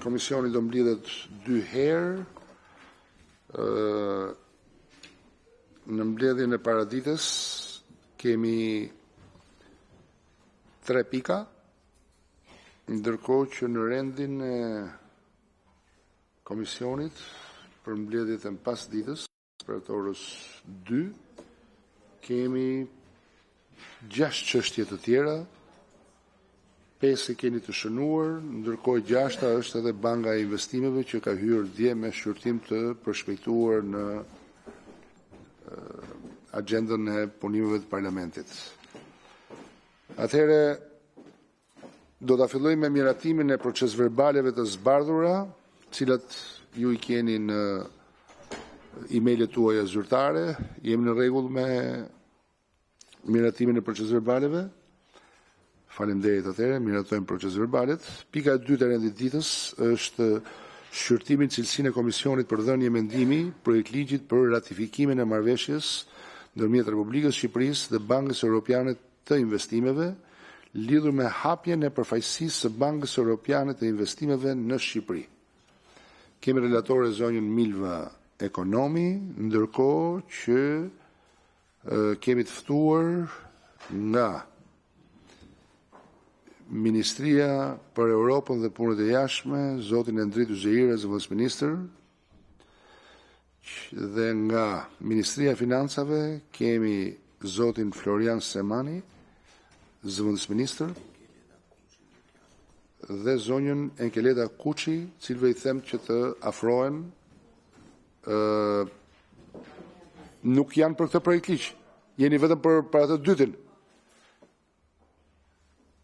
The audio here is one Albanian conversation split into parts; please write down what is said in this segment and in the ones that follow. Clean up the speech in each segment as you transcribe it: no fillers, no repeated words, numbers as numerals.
Komisioni do mblidhet 2 herë. Në mbledhjen e paradites kemi 3 pika, ndërkohë që në rendin e komisionit për mbledhjet e pasditës, për të orës 2, kemi 6 çështje të tjera, 5 e keni të shënuar, ndërkohë 6 është edhe Banka e Investimeve që ka hyrë dje me shqyrtim të përshpejtuar në agendën e punimeve të parlamentit. Atëherë, do ta filloj me miratimin e proces verbaleve të zbardhura, cilat ju I keni në emailët tuaja zyrtare. Jemi në rregull me miratimin e proces verbaleve? Faleminderit atëherë, miratojmë proces verbalet. Pika e dytë e rendit ditës është shqyrtimi cilësinë e Komisionit për dhënie mendimi projekt ligjit për ratifikimin e marrëveshjes ndërmjet Republikës Shqipërisë dhe Bankës Europiane të Investimeve lidhur me hapjen e përfaqësisë së Bankës Europiane të Investimeve në Shqipëri. Kemi relatore zonjën Milva Ekonomi, ndërkohë që kemi të ftuar nga Ministria për Europën dhe Punët e Jashtme, zotin Endrit Uzeira, zëvendës ministër, dhe nga Ministria e Financave kemi zotin Florian Semani, zëvendës ministër, dhe zonjën Enkeleda Kuçi, cilëve I them që të afrohen, nuk janë për këtë projekt ligj. Jeni vetëm për atë dytin.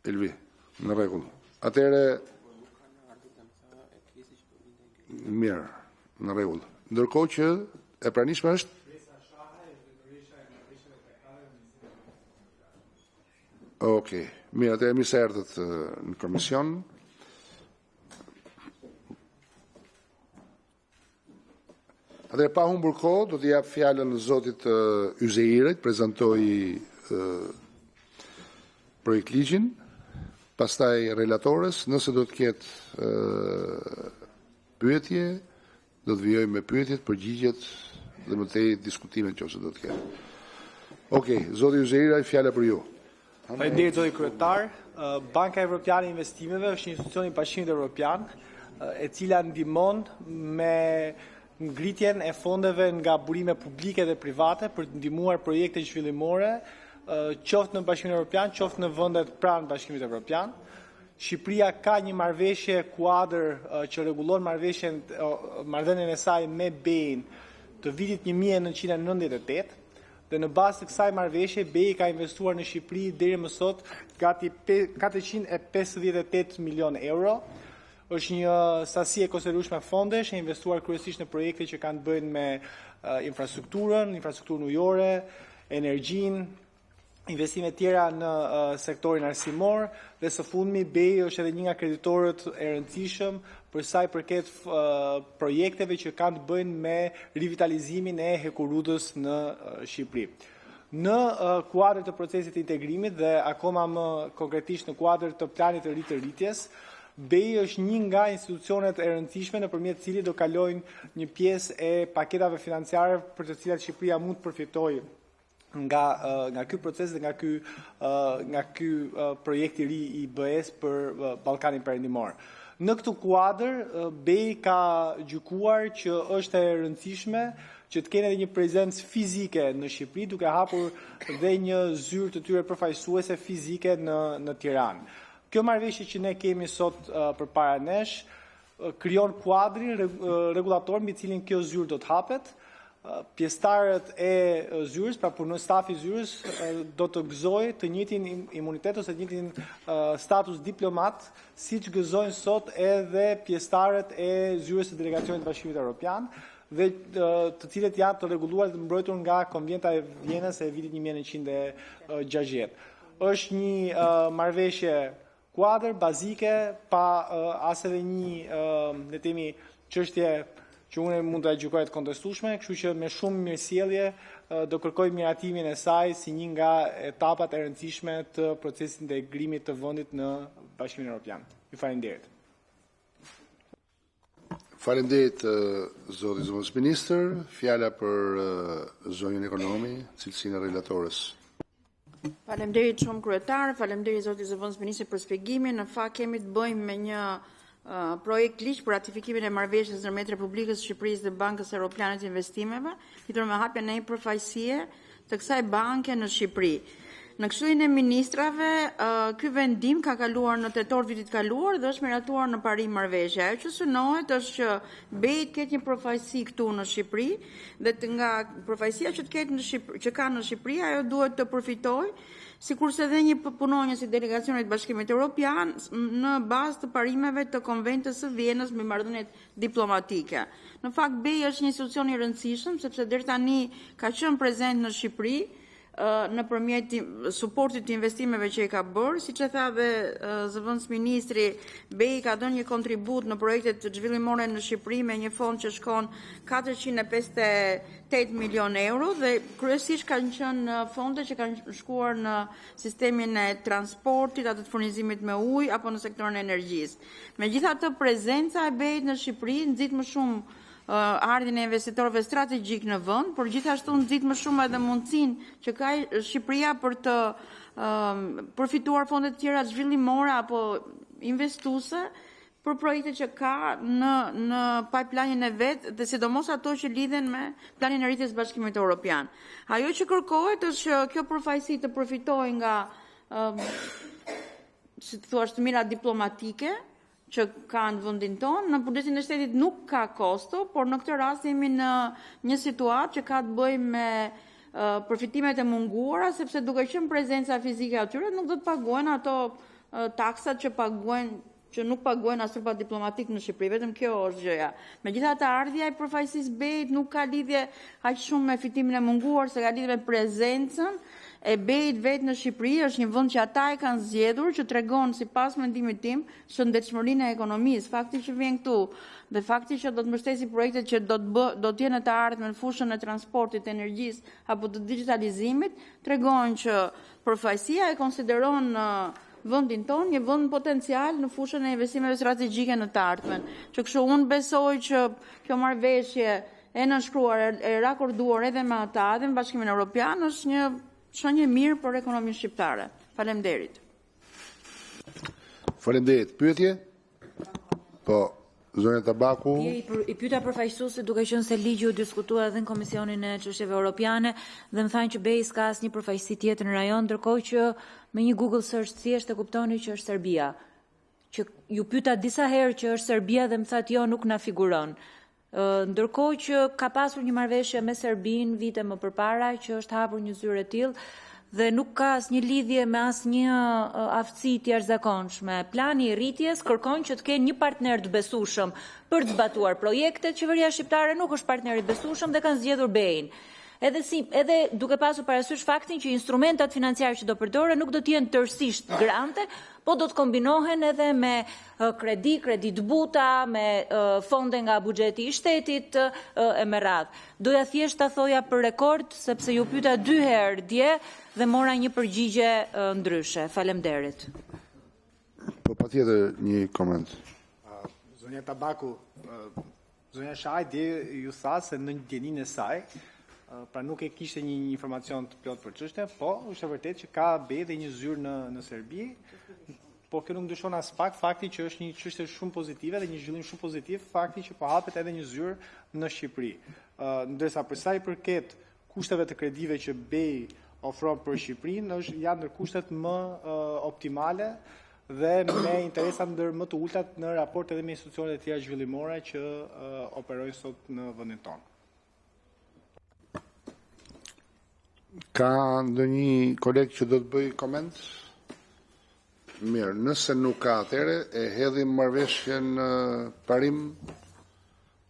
Elvi. Në rregull. Atëherë mirë, në rregull. Ndërkohë që e pranishme është Okej, mirë, atëherë mirë se erdhët në komision. Atëherë pa humbur kohë, do t'i jap fjalën zotit Uzeirit, prezantoj projekt ligjin. Pastaj relatores, nëse do të ketë pyetje, do të vijojmë me pyetjet, përgjigjet dhe më tej diskutimet nëse do të ketë. Okej, zoti Uzeira, fjala për ju. Faleminderit zoti kryetar. Banka Evropiane e Investimeve është një institucion I Bashkimit Evropian, e cila ndihmon me ngritjen e fondeve nga burime publike dhe private për të ndihmuar projekte zhvillimore qoftë në Bashkimin Evropian, qoftë në vendet pranë Bashkimit Evropian. Shqipëria ka një marrëveshje kuadër që rregullon marrëdhënien e saj me BEI-n të vitit 1998 dhe në bazë të kësaj marrëveshje BEI ka investuar në Shqipëri deri më sot gati 458 milion euro. Është një sasi e konsiderueshme fondesh, e investuar kryesisht në projekte që kanë të bëjnë me infrastrukturën ujore, energjinë, investime tjera në sektorin arsimor dhe së fundmi BEI është edhe një nga kreditorët e rëndësishëm për sa I përket projekteve që kanë të bëjnë me rivitalizimin e hekurudës në Shqipëri. Në kuadër të procesit të integrimit dhe akoma më konkretisht në kuadër të planit të ri të rritjes, BEI është një nga institucionet e rëndësishme nëpërmjet cilit do kalojnë një pjesë e paketave financiare për të cilat Shqipëria mund të përfitojë nga ky proces dhe nga ky projekt I ri I BE-s për Ballkanin Perëndimor. Në këtë kuadër, BEI ka gjykuar që është e rëndësishme që të kenë edhe një prezencë fizike në Shqipëri, duke hapur dhe një zyrë të tyre përfaqësuese fizike në Tiranë. Kjo marrëveshje që ne kemi sot përpara nesh krijon kuadrin rregullator mbi cilin kjo zyrë do të hapet. Pjesëtarët e zyrës, pra punonjës stafi I zyrës do të gëzojë të njëjtin imunitet ose të njëjtin status diplomat, siç gëzojnë sot edhe pjesëtarët e zyrës së delegacionit të Bashkimit Evropian dhe të cilët janë të rregulluar dhe mbrojtur nga Konventa e Vjenës e vitit 1960. Është një marrëveshje kuadër bazike pa as edhe një le të themi çështje që unë mund të gjykoj të kontestueshme, kështu që me shumë mirësjellje do kërkoj miratimin e saj si një nga etapat e rëndësishme të procesit të integrimit të vendit në Bashkimin Evropian. Ju faleminderit. Faleminderit zoti Zëvendës Ministër. Fjala për zonjën ekonomi, cilësinë e relatorës. Faleminderit shumë kryetar, faleminderit zoti Zëvendës Ministër për shpjegimin. Në fakt kemi të bëjmë me një projekt ligj për ratifikimin e marrëveshjes ndërmjet Republikës së Shqipërisë dhe Bankës Evropiane të Investimeve, lidhur me hapjen e një përfaqësie të kësaj banke në Shqipëri. Në Këshillin e Ministrave, ky vendim ka kaluar në tetor vitit kaluar dhe është miratuar në parim marrëveshje. Ajo që synohet është që BEI të ketë një përfaqësi këtu në Shqipëri dhe nga përfaqësia që të ketë në Shqipëri, që ka në Shqipëri, ajo duhet të përfitojë sikurse edhe një punonjës i delegacionit të Bashkimit Evropian në bazë të parimeve të Konventës së Vienës me marrëdhëniet diplomatike. Në fakt BEI është një institucion i rëndësishëm sepse deri tani ka qenë prezent në Shqipëri nëpërmjet suportit të investimeve që i ka bërë, siç e tha dhe Zëvendës Ministri, BEI ka dhënë një kontribut në projektet zhvillimore në Shqipëri me një fond që shkon 458 milion euro dhe kryesisht kanë qenë fonde që kanë shkuar në sistemin e transportit, atë të furnizimit me ujë apo në sektorin e energjisë. Megjithatë, prezenca e BEI në Shqipëri nxit më shumë ardhin e investitorëve strategjik në vend, por gjithashtu nxit më shumë edhe mundësinë që ka Shqipëria për të përfituar fonde të tjera zhvillimore apo investuese për projekte që ka në pipeline-in e vet dhe sidomos ato që lidhen me planin e rritjes Bashkimit Evropian. Ajo që kërkohet është që kjo përfaqësi të përfitojë nga si thua të mira diplomatike që ka në vendin tonë, në buxhetin e shtetit nuk ka kosto, por në këtë rast jemi në një situatë që ka të bëjë me përfitimet e munguara, sepse duke qenë prezenca fizike atyre, nuk do të paguajnë ato taksat që nuk paguajnë as trupa diplomatik në Shqipëri, vetëm kjo është gjëja. Megjithatë, ardhja e përfaqësisë BEI-t nuk ka lidhje aq shumë me fitimin e munguar, se ka lidhje me prezencën e BEI-t vetë në Shqipëri. Është një vend që ata e kanë zgjedhur, që tregon sipas mendimit tim shëndetshmërinë e ekonomisë. Fakti që vjen këtu dhe fakti që do të mbështesi projektet që do të jenë të ardhmen në fushën e transportit, të energjisë apo të digitalizimit, tregojnë që përfaqësia e konsideron vendin tonë një vend potencial në fushën e investimeve strategjike në të ardhmen. Që kështu unë besoj që kjo marrëveshje e nënshkruar, e rakorduar edhe me ata dhe me Bashkimin Evropian është një shenjë mirë për ekonominë shqiptare. Faleminderit. Faleminderit. Pyetje? Po, zonja Tabaku. I pyeta përfaqësuesi duke qenë se ligji u diskutua edhe në Komisionin e Çështjeve Europiane dhe më thanë që BEI s'ka asnjë përfaqësi tjetër në rajon, ndërkohë që me një Google search thjesht e kuptoni që është Serbia. Që ju pyeta disa herë që është Serbia dhe më thatë jo, nuk na figuron. Ndërkohë që ka pasur një marrëveshje me Serbinë vite më përpara që është hapur një zyrë e tillë dhe nuk ka asnjë lidhje me asnjë aftësi të jashtëzakonshme. Plani i rritjes kërkon që të kenë një partner të besueshëm për të zbatuar projektet. Qeveria shqiptare nuk është partner i besueshëm dhe kanë zgjedhur BEI-n. Edhe duke pasur parasysh faktin që instrumentat financiare që do përdoren nuk do të jenë tërësisht grante, po do të kombinohen edhe me kredi të buta, me fonde nga buxheti i shtetit e me radhë. Doja thjesht ta thoja për rekord, sepse ju pyeta 2 herë dje dhe mora një përgjigje ndryshe. Faleminderit. Po patjetër një koment. Zonja Tabaku, zonja Shaj dje ju tha se në djeninë e saj, pra nuk e kishte një informacion të plot për çështjen, po është e vërtetë që ka BEI dhe një zyrë në Serbi, po kjo nuk ndryshon as pak fakti që është një çështje shumë pozitive dhe një zhvillim shumë pozitiv fakti që po hapet edhe një zyrë në Shqipëri. Ndërsa për sa i përket kushteve të kredive që BEI ofron për Shqipërinë, janë ndër kushtet më optimale dhe me interesa ndër më të ulta në raport edhe me institucionet e tjera zhvillimore që operojnë sot në vendin tonë. Ka ndonjë koleg që do të bëj koment? Mirë, nëse nuk ka atëre, e hedhim marrëveshjen parim.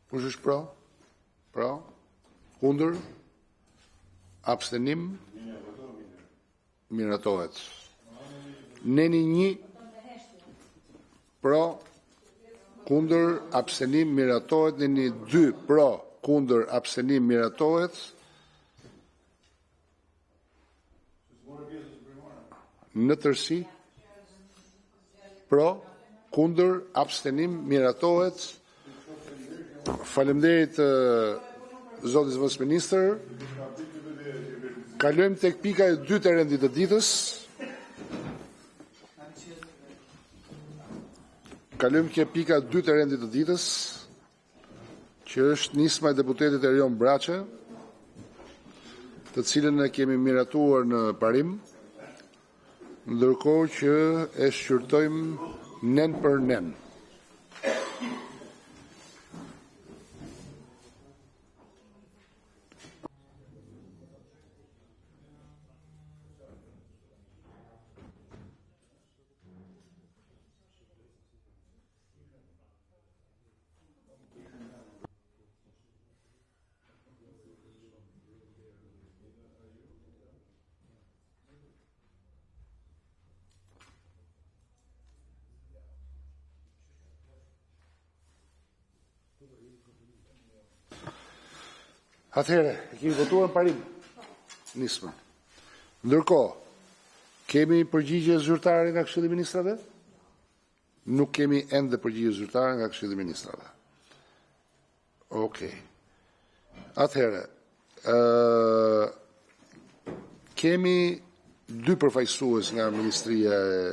Kush është pro? Pro? Kundër? Abstenim? Miratohet. Neni 1. Pro? Kundër? Abstenim? Miratohet. Neni 2. Pro? Kundër? Abstenim? Miratohet. Në tërësi, pro, kundër, abstenim, miratohet. Faleminderit zoti zëvendës ministër. Kalojmë tek pika e dytë e rendit të ditës. Kalojmë ke pika e dytë e rendit të ditës, që është nisma e deputetit Erion Braçe, të cilën e kemi miratuar në parim, ndërkohë që e shqyrtojmë nen për nen. Atëherë, kemi votuar në parim nismën. Ndërkohë, kemi përgjigje zyrtare nga Këshilli i Ministrave? Nuk kemi ende përgjigje zyrtare nga Këshilli i Ministrave. Okej. Atëherë, kemi dy përfaqësues nga Ministria e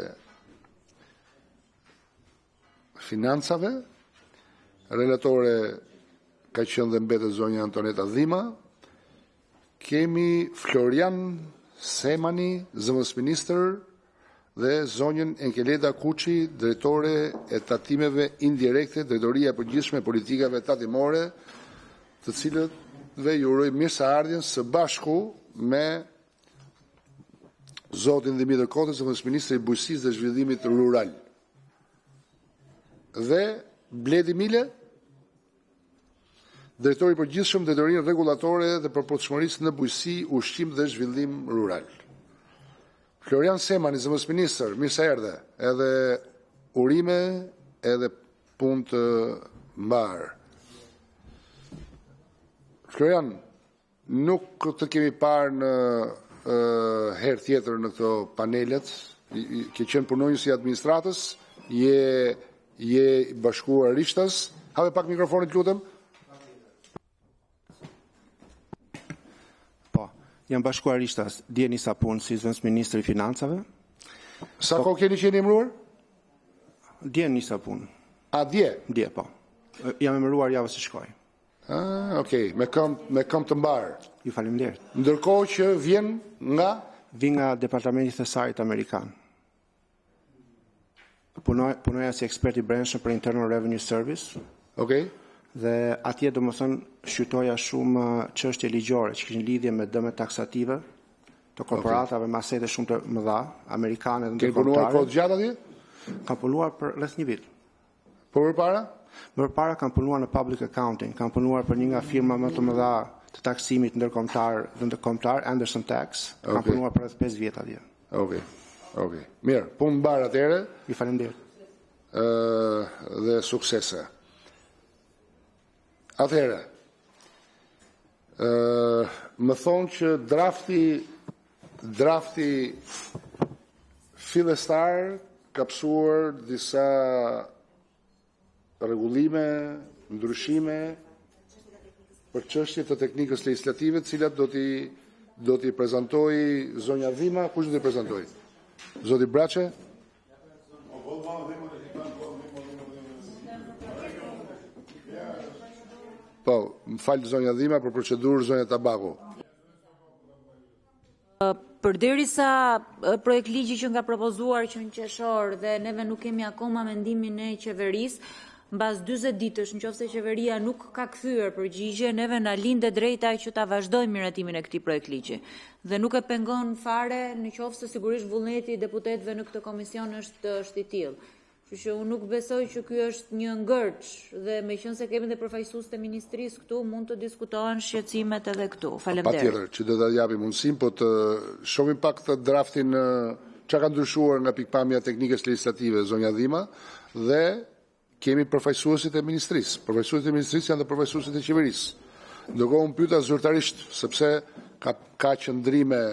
Financave, relatore ka qenë dhe mbetet zonja Antoneta Dhima, kemi Florian Semani, zëvendës ministër, dhe zonjën Enkeleda Kuçi, drejtore e tatimeve indirekte, drejtoria e përgjithshme e politikave tatimore, të cilëve ju uroj mirëseardhjen së bashku me zotin Dimitër Kotës, zëvendës ministër i bujqësisë dhe zhvillimit rural. Dhe Bledi Mile, drejtori i përgjithshëm drejtorinë rregullatore dhe përpoqëshmërisë në bujqësi, ushqim dhe zhvillim rural. Florian Semani, zëvendës ministër, mirë se erdhe, edhe urime edhe punë të mbarë. Florian, nuk të kemi parë në herë tjetër në këto panelet, ke qenë punonjës i administratës, je bashkuar rishtas. Have pak mikrofonit, lutem. Jam bashkuar rishtas, dje nisa punë si zëvendës ministër i financave. Sa kohë keni qenë emëruar? Dje nisa punë. A dje? Dje, po. Jam emëruar javës së shkoj. Okej, me këmbë të mbarë. Ju faleminderit. Ndërkohë që vjen nga? Vjen nga Departamenti i Thesarit Amerikan. Punoja si ekspert i brendshëm për Internal Revenue Service. Okej. Dhe atje domethënë shqyrtoja shumë çështje ligjore që kishin lidhje me dëmet taksative të korporatave me asete shumë të mëdha, amerikane dhe ndërkombëtare. Ke punuar kohë gjatë atje? Kam punuar për rreth 1 vit. Po përpara? Më përpara kam punuar në public accounting, kam punuar për një nga firma më të mëdha të taksimit ndërkombëtar dhe ndërkombëtar, Anderson Tax. Kam punuar për rreth 5 vjet atje. Okej. Mirë, punë mbar atëherë. Ju faleminderit. Dhe suksese. Atëherë, më thonë që drafti fillestar ka pësuar disa rregullime, ndryshime për çështje të teknikës legislative, të cilat do t'i prezantoj zonja Dhima. Kush do t'i prezantoj? Zoti Braçe? Po, më falë zonja Dhima, për procedurë zonja Tabaku. Përderisa projekt ligji që nga propozuar që në qershor dhe neve nuk kemi akoma mendimin e qeverisë, mbas 40 ditësh nëse qeveria nuk ka kthyer përgjigje, neve na linde drejta që ta vazhdojmë miratimin e këtij projekt ligji. Dhe nuk e pengon fare nëse sigurisht vullneti i deputetëve në këtë komision është i tillë. Kështu që unë nuk besoj që ky është një ngërç dhe meqense kemi dhe përfaqësues të ministrisë këtu, mund të diskutohen shqetësimet edhe këtu. Faleminderit. Patjetër, që do ta japim mundësinë, po të shohim pak të draftin çka ka ndryshuar nga pikpamja teknikës legislative zonja Dhima dhe kemi përfaqësuesit e ministrisë. Përfaqësuesit e ministrisë janë dhe përfaqësuesit e qeverisë. Ndërkohë unë pyeta zyrtarisht sepse ka qëndrime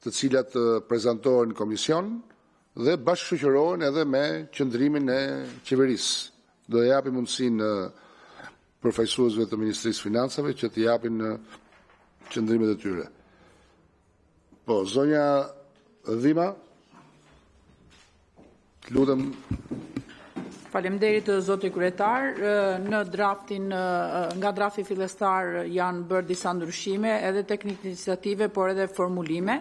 të cilat prezantohen në komision dhe bashkëshoqërohen edhe me qëndrimin e qeverisë. Do japim mundësinë përfaqësuesve të Ministrisë Financave që të japin qëndrimet e tyre. Po, zonja Dhima, lutem. Faleminderit zoti kryetar. Në draftin nga drafti fillestar janë bërë disa ndryshime edhe teknik iniciative por edhe formulime.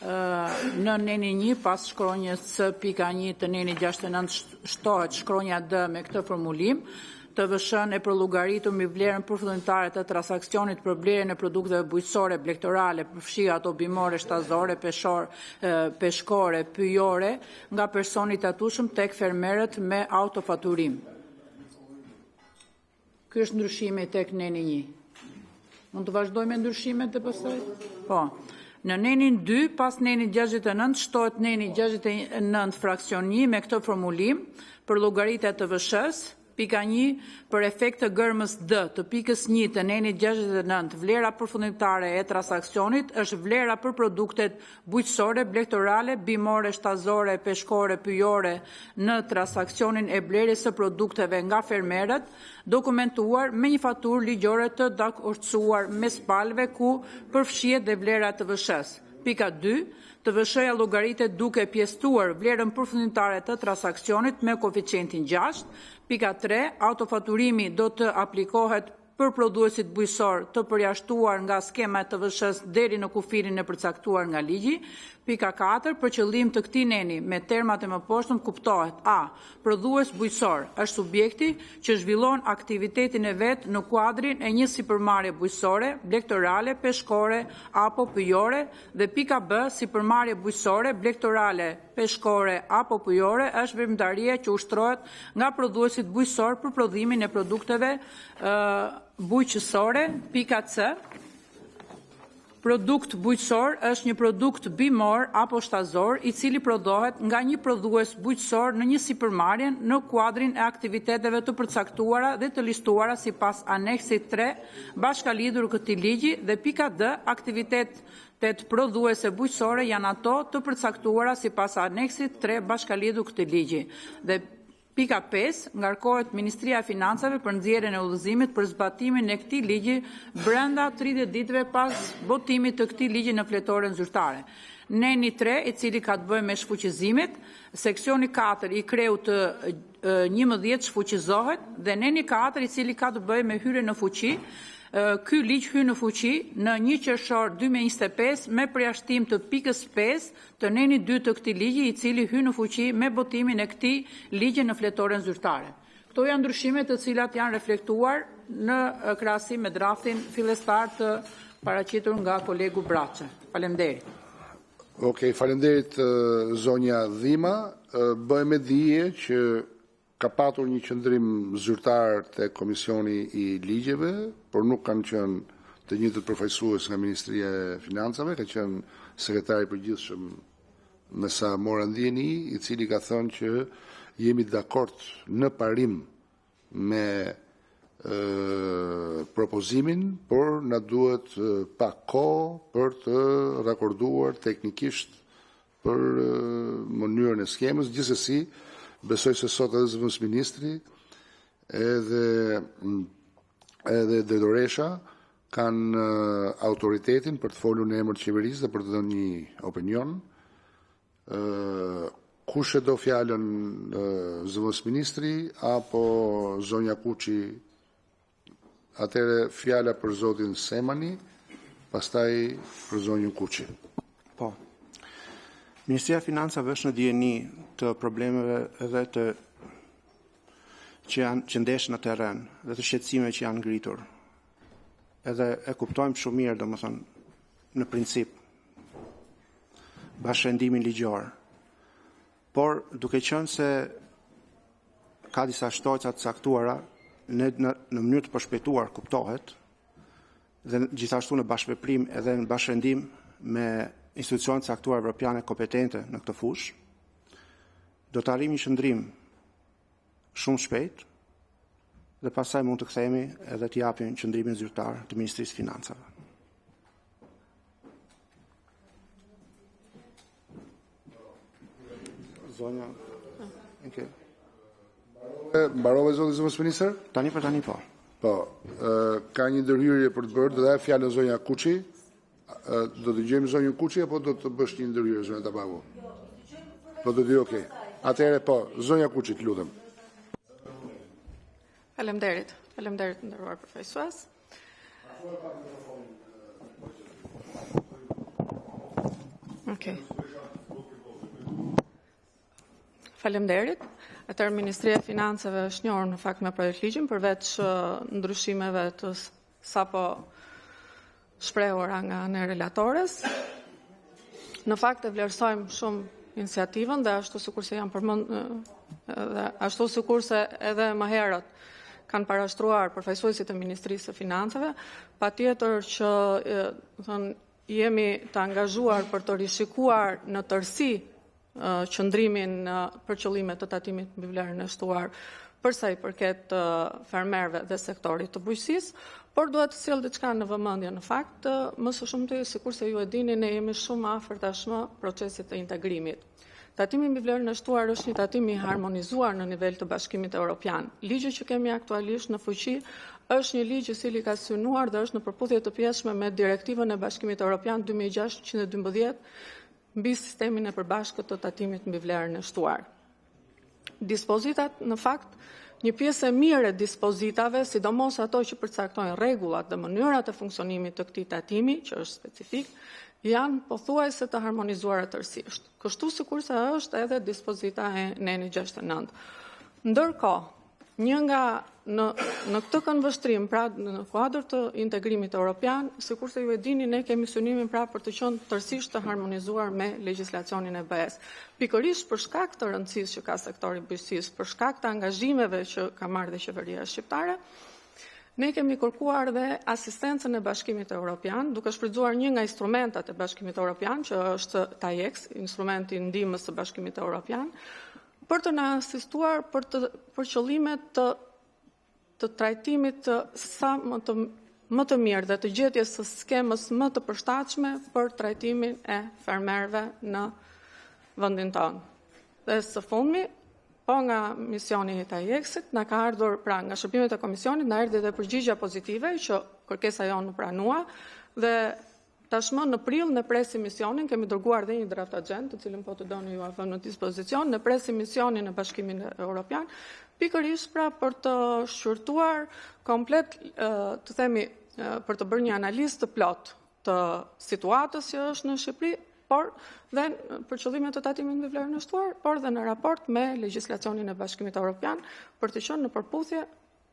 Në neni 1 pas shkronjës C.1 të neni 69 shtohet shkronja D me këtë formulim. Të vëshën e përllogaritur mbi vlerën përfundimtare të transakcionit për blerjen e produkteve bujqësore, blegtorale, përfshi ato bimore, shtazore, peshkore, pyjore nga personi i tatueshëm tek fermerët me autofaturim. Ky është ndryshimi tek neni 1. Mund të vazhdoj me ndryshimet e pastaj? Po. Në nenin 2, pas nenin 69, shtohet neni 69 fraksion 1 me këtë formulim për llogaritë të vëshës. Pika 1, për efekt të gërmës D të pikës 1 të nenit 69, vlera përfundimtare e transakcionit është vlera për produktet bujqësore, blegtorale, bimore, shtazore, peshkore, pyjore në transakcionin e blerjes së produkteve nga fermerët, dokumentuar me një faturë ligjore të dakorcuar mes palëve ku përfshihet dhe vlera të vëshës. Pika 2, të vëshëja llogaritet duke pjesëtuar vlerën përfundimtare të transakcionit me koeficientin 6. Pika 3, autofaturimi do të aplikohet për prodhuesit bujqësor të përjashtuar nga skema e të vëshës deri në kufirin e përcaktuar nga ligji. Pika 4, për qëllim të këtij neni me termat e mëposhtëm kuptohet a. Prodhues bujqësor është subjekti që zhvillon aktivitetin e vet në kuadrin e një sipërmarrje bujqësore, blegtorale, peshkore apo pyjore dhe pika B, sipërmarrje bujqësore, blegtorale, peshkore apo pyjore është veprimtaria që ushtrohet nga prodhuesit bujqësor për prodhimin e produkteve bujqësore. Pika C, produkt bujqësor është një produkt bimor apo shtazor i cili prodhohet nga një prodhues bujqësor në një sipërmarrje në kuadrin e aktiviteteve të përcaktuara dhe të listuara sipas aneksit 3 bashkalidhur këtij ligji dhe pika D, aktivitetet prodhuese bujqësore janë ato të përcaktuara sipas aneksit 3 bashkalidhur këtij ligji. Dhe pika 5, ngarkohet Ministria e Financave për nxjerrjen e udhëzimit për zbatimin e këtij ligji brenda 30 ditëve pas botimit të këtij ligji në fletoren zyrtare. Neni 3, i cili ka të bëjë me shfuqizimet, seksioni 4 i kreut të 11 shfuqizohet dhe neni 4 i cili ka të bëjë me hyrjen në fuqi. Ky ligj hyn në fuqi në 1 qershor 2025 me përjashtim të pikës 5 të neni 2 të këtij ligji i cili hyn në fuqi me botimin e këtij ligji në fletoren zyrtare. Këto janë ndryshimet të cilat janë reflektuar në krahasim me draftin fillestar të paraqitur nga kolegu Braçe. Faleminderit. Okej, faleminderit zonja Dhima. Bëhem me dije që ka patur një qëndrim zyrtar te Komisioni i Ligjeve, por nuk kanë qenë të njëjtët përfaqësues nga Ministria e Financave, ka qenë sekretari i përgjithshëm me sa mora ndjeni, i cili ka thënë që jemi dakord në parim me propozimin, por na duhet pak kohë për të rakorduar teknikisht për mënyrën e skemës. Gjithsesi, besoj se sot edhe zëvendës ministri edhe Doresha kanë autoritetin për të folur në emër të qeverisë dhe për të dhënë një opinion. Kush e do fjalën, zëvendës ministri apo zonja Kuçi? Atëre fjala për zotin Semani, pastaj për zonjën Kuçi. Po. Ministria e Financave është në dijeni të problemeve edhe që ndeshin në terren dhe të shqetësimeve që janë ngritur. Edhe e kuptojmë shumë mirë, domethënë, në princip bashkërendimin ligjor. Por duke qenë se ka disa shtojca të caktuara në mënyrë të përshpejtuar kuptohet dhe gjithashtu në bashkëveprim edhe në bashkërendim me institucionet caktuar evropiane kompetente në këtë fushë, do të arrijmë një qëndrim shumë shpejt dhe pastaj mund të kthehemi edhe të japim qëndrimin zyrtar të Ministrisë Financave. Zonja, okay. Mbarove zoti zëvendës ministër? Tani për tani po. Po, ka një ndërhyrje për të bërë, do dhe fjallën zonja Kuqi, do të gjejmë zonjën Kuqi, apo do të bësh një ndërhyrje zonja Tabaku? Po do të okej. Atëherë po, zonja Kuqi, të lutem. Faleminderit nderuar përfaqësues. Okej. Faleminderit. Atëherë Ministria e Financave është njohur në fakt me projekt ligjin përveç ndryshimeve të sapo shprehura nga ana e relatores. Në fakt e vlerësojmë shumë iniciativën dhe ashtu sikurse janë dhe ashtu sikurse edhe më herët kanë parashtruar përfaqësuesit e Ministrisë së Financave, patjetër që jemi të angazhuar për të rishikuar në tërësi qëndrimin për qëllime të tatimit mbi vlerën e shtuar përsa i përket fermerëve dhe sektorit të bujqësisë, por duhet të sjell diçka në vëmendje në fakt, më së shumti sikurse ju e dini, ne jemi shumë afër tashmë procesit të integrimit. Tatimi mbi vlerën e shtuar është një tatim i harmonizuar në nivel të Bashkimit Evropian. Ligji që kemi aktualisht në fuqi është një ligj i cili ka synuar dhe është në përputhje të pjeshme me direktivën e Bashkimit Evropian 2612 mbi sistemin e përbashkët të tatimit mbi vlerën e shtuar. Dispozitat, në fakt, një pjesë e mirë e dispozitave, sidomos ato që përcaktojnë rregullat dhe mënyrat e funksionimit të këtij tatimi, që është specifik, janë pothuajse të harmonizuara tërësisht. Kështu sikurse është edhe dispozita e neni 69. Ndërkohë, një nga në këtë këndvështrim, pra në kuadër të integrimit evropian, sikurse ju e dini, ne kemi synimin pra për të qenë tërësisht të harmonizuar me legjislacionin e BE-s. Pikërisht për shkak të rëndësisë që ka sektori bujqësisë, për shkak të angazhimeve që ka marrë dhe qeveria shqiptare, ne kemi kërkuar dhe asistencën e Bashkimit Evropian, duke shfrytzuar një nga instrumentat e Bashkimit Evropian, që është TAIEX, instrumenti ndihmës së Bashkimit Evropian, për të na asistuar për qëllime të trajtimit sa më të mirë dhe të gjetjes së skemës më të përshtatshme për trajtimin e fermerëve në vendin tonë. Dhe së fundmi, po nga misioni i TAIEX-it, na ka ardhur pra nga shërbimet e komisionit, na erdhi dhe përgjigja pozitive që kërkesa jonë në pranua dhe tashmë në prill ne presim misionin, kemi dërguar dhe një draft agent, të cilën po të doni ju avëm në dispozicion, ne presim misionin e Bashkimit Evropian, pikërisht pra për të shqyrtuar komplet, të themi, për të bërë një analizë të plot të situatës që është në Shqipëri, por dhe për qëllime të tatimit mbi vlerën e shtuar, por dhe në raport me legjislacionin e Bashkimit Evropian për të qenë në përputhje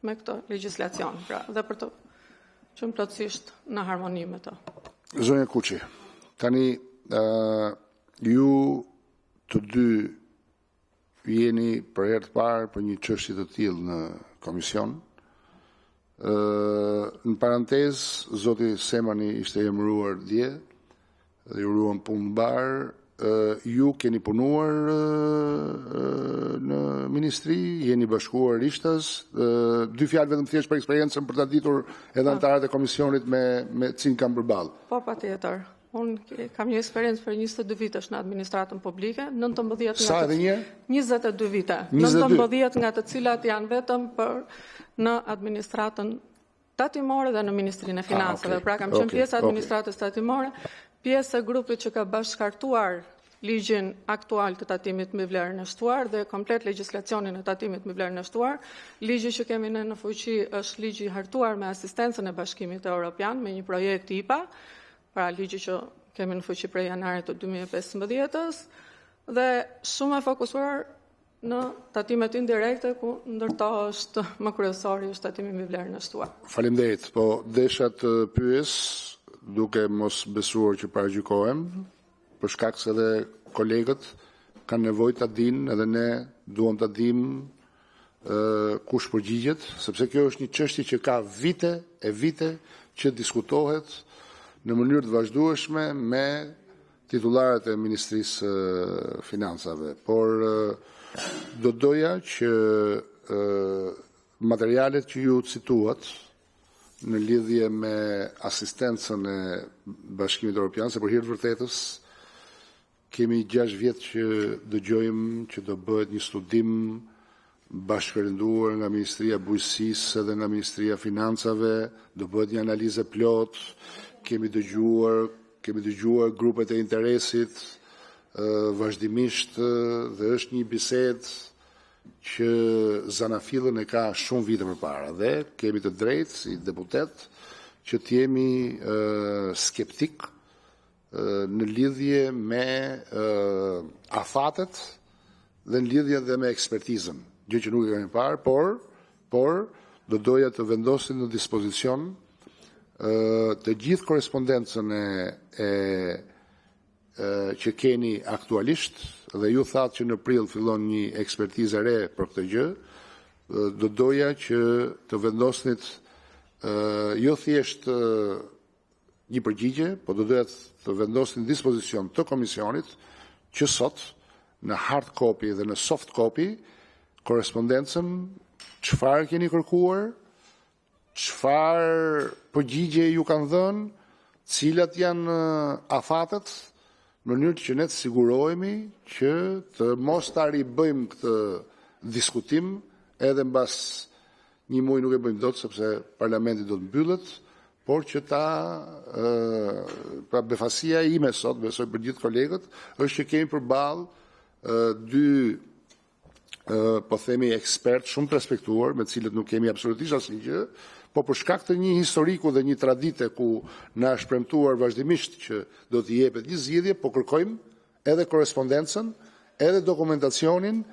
me këtë legjislacion, pra, dhe për të qenë plotësisht në harmoni me të. Zonja Kuqi, tani ju të dy jeni për herë të parë për një çështje të tillë në komision. Në parantezë, zoti Semani ishte emëruar dje dhe ju ruan punë mbar. Ju keni punuar në ministri, jeni bashkuar rishtas, dy fjalë vetëm thjesht për eksperiencën për ta ditur edhe anëtarët e komisionit me cilin kam përballë. Po, patjetër. Unë kam një eksperiencë për 22 vitesh në administratën publike, 19 Sa edhe një? 22 vite. 19 nga të cilat janë vetëm në administratën tatimore dhe në Ministrinë e Financave. Pra kam qenë pjesë e administratës tatimore, pjesë e grupit që ka bashkartuar ligjin aktual të tatimit mbi vlerën e shtuar dhe komplet legjislacionin e tatimit mbi vlerën e shtuar. Ligji që kemi ne në fuqi është ligji i hartuar me asistencën e Bashkimit Evropian me një projekt IPA, pra ligji që kemi në fuqi prej janarit të 2015-s dhe shumë e fokusuar në tatimet indirekte ku ndërto është më kryesori është tatimi mbi vlerën e shtuar. Faleminderit, po desha të pyes duke mos besuar që paragjykohem, për shkak se edhe kolegët kanë nevojë ta dinë edhe ne duam ta dimë kush përgjigjet, sepse kjo është një çështje që ka vite e vite që diskutohet në mënyrë të vazhdueshme me titullarët e Ministrisë Financave, por do doja që materialet që ju cituat në lidhje me asistencën e Bashkimit Evropian, se për hir të vërtetës kemi 6 vjet që dëgjojmë që do bëhet një studim bashkërenduar nga Ministria e Bujqësisë dhe nga Ministria e Financave, do bëhet një analizë plot, kemi dëgjuar grupet e interesit vazhdimisht dhe është një bisedë që zanafillën e ka shumë vite përpara dhe kemi të drejtë si deputet që t'jemi skeptik në lidhje me afatet dhe në lidhje dhe me ekspertizën, gjë që nuk e kemi parë, por do doja të vendosin në dispozicion të gjithë korespondencën që keni aktualisht dhe ju thatë që në prill fillon një ekspertizë re për këtë gjë, do doja që të vendosnit jo thjesht një përgjigje, po do doja të vendosnit në dispozicion të komisionit që sot në hard copy dhe në soft copy korespondencën çfarë keni kërkuar, çfarë përgjigje ju kanë dhënë, cilat janë afatet, në mënyrë që ne të sigurohemi që të mos ta ribëjmë këtë diskutim edhe mbas një muaj nuk e bëjmë dot sepse parlamenti do të mbyllet, por që pra befasia ime sot, besoj për gjithë kolegët, është që kemi përballë dy po themi ekspert shumë të respektuar, me të cilët nuk kemi absolutisht asnjë gjë, po për shkak të një historiku dhe një tradite ku na është premtuar vazhdimisht që do t'i jepet një zgjidhje, po kërkojmë edhe korespondencën, edhe dokumentacionin,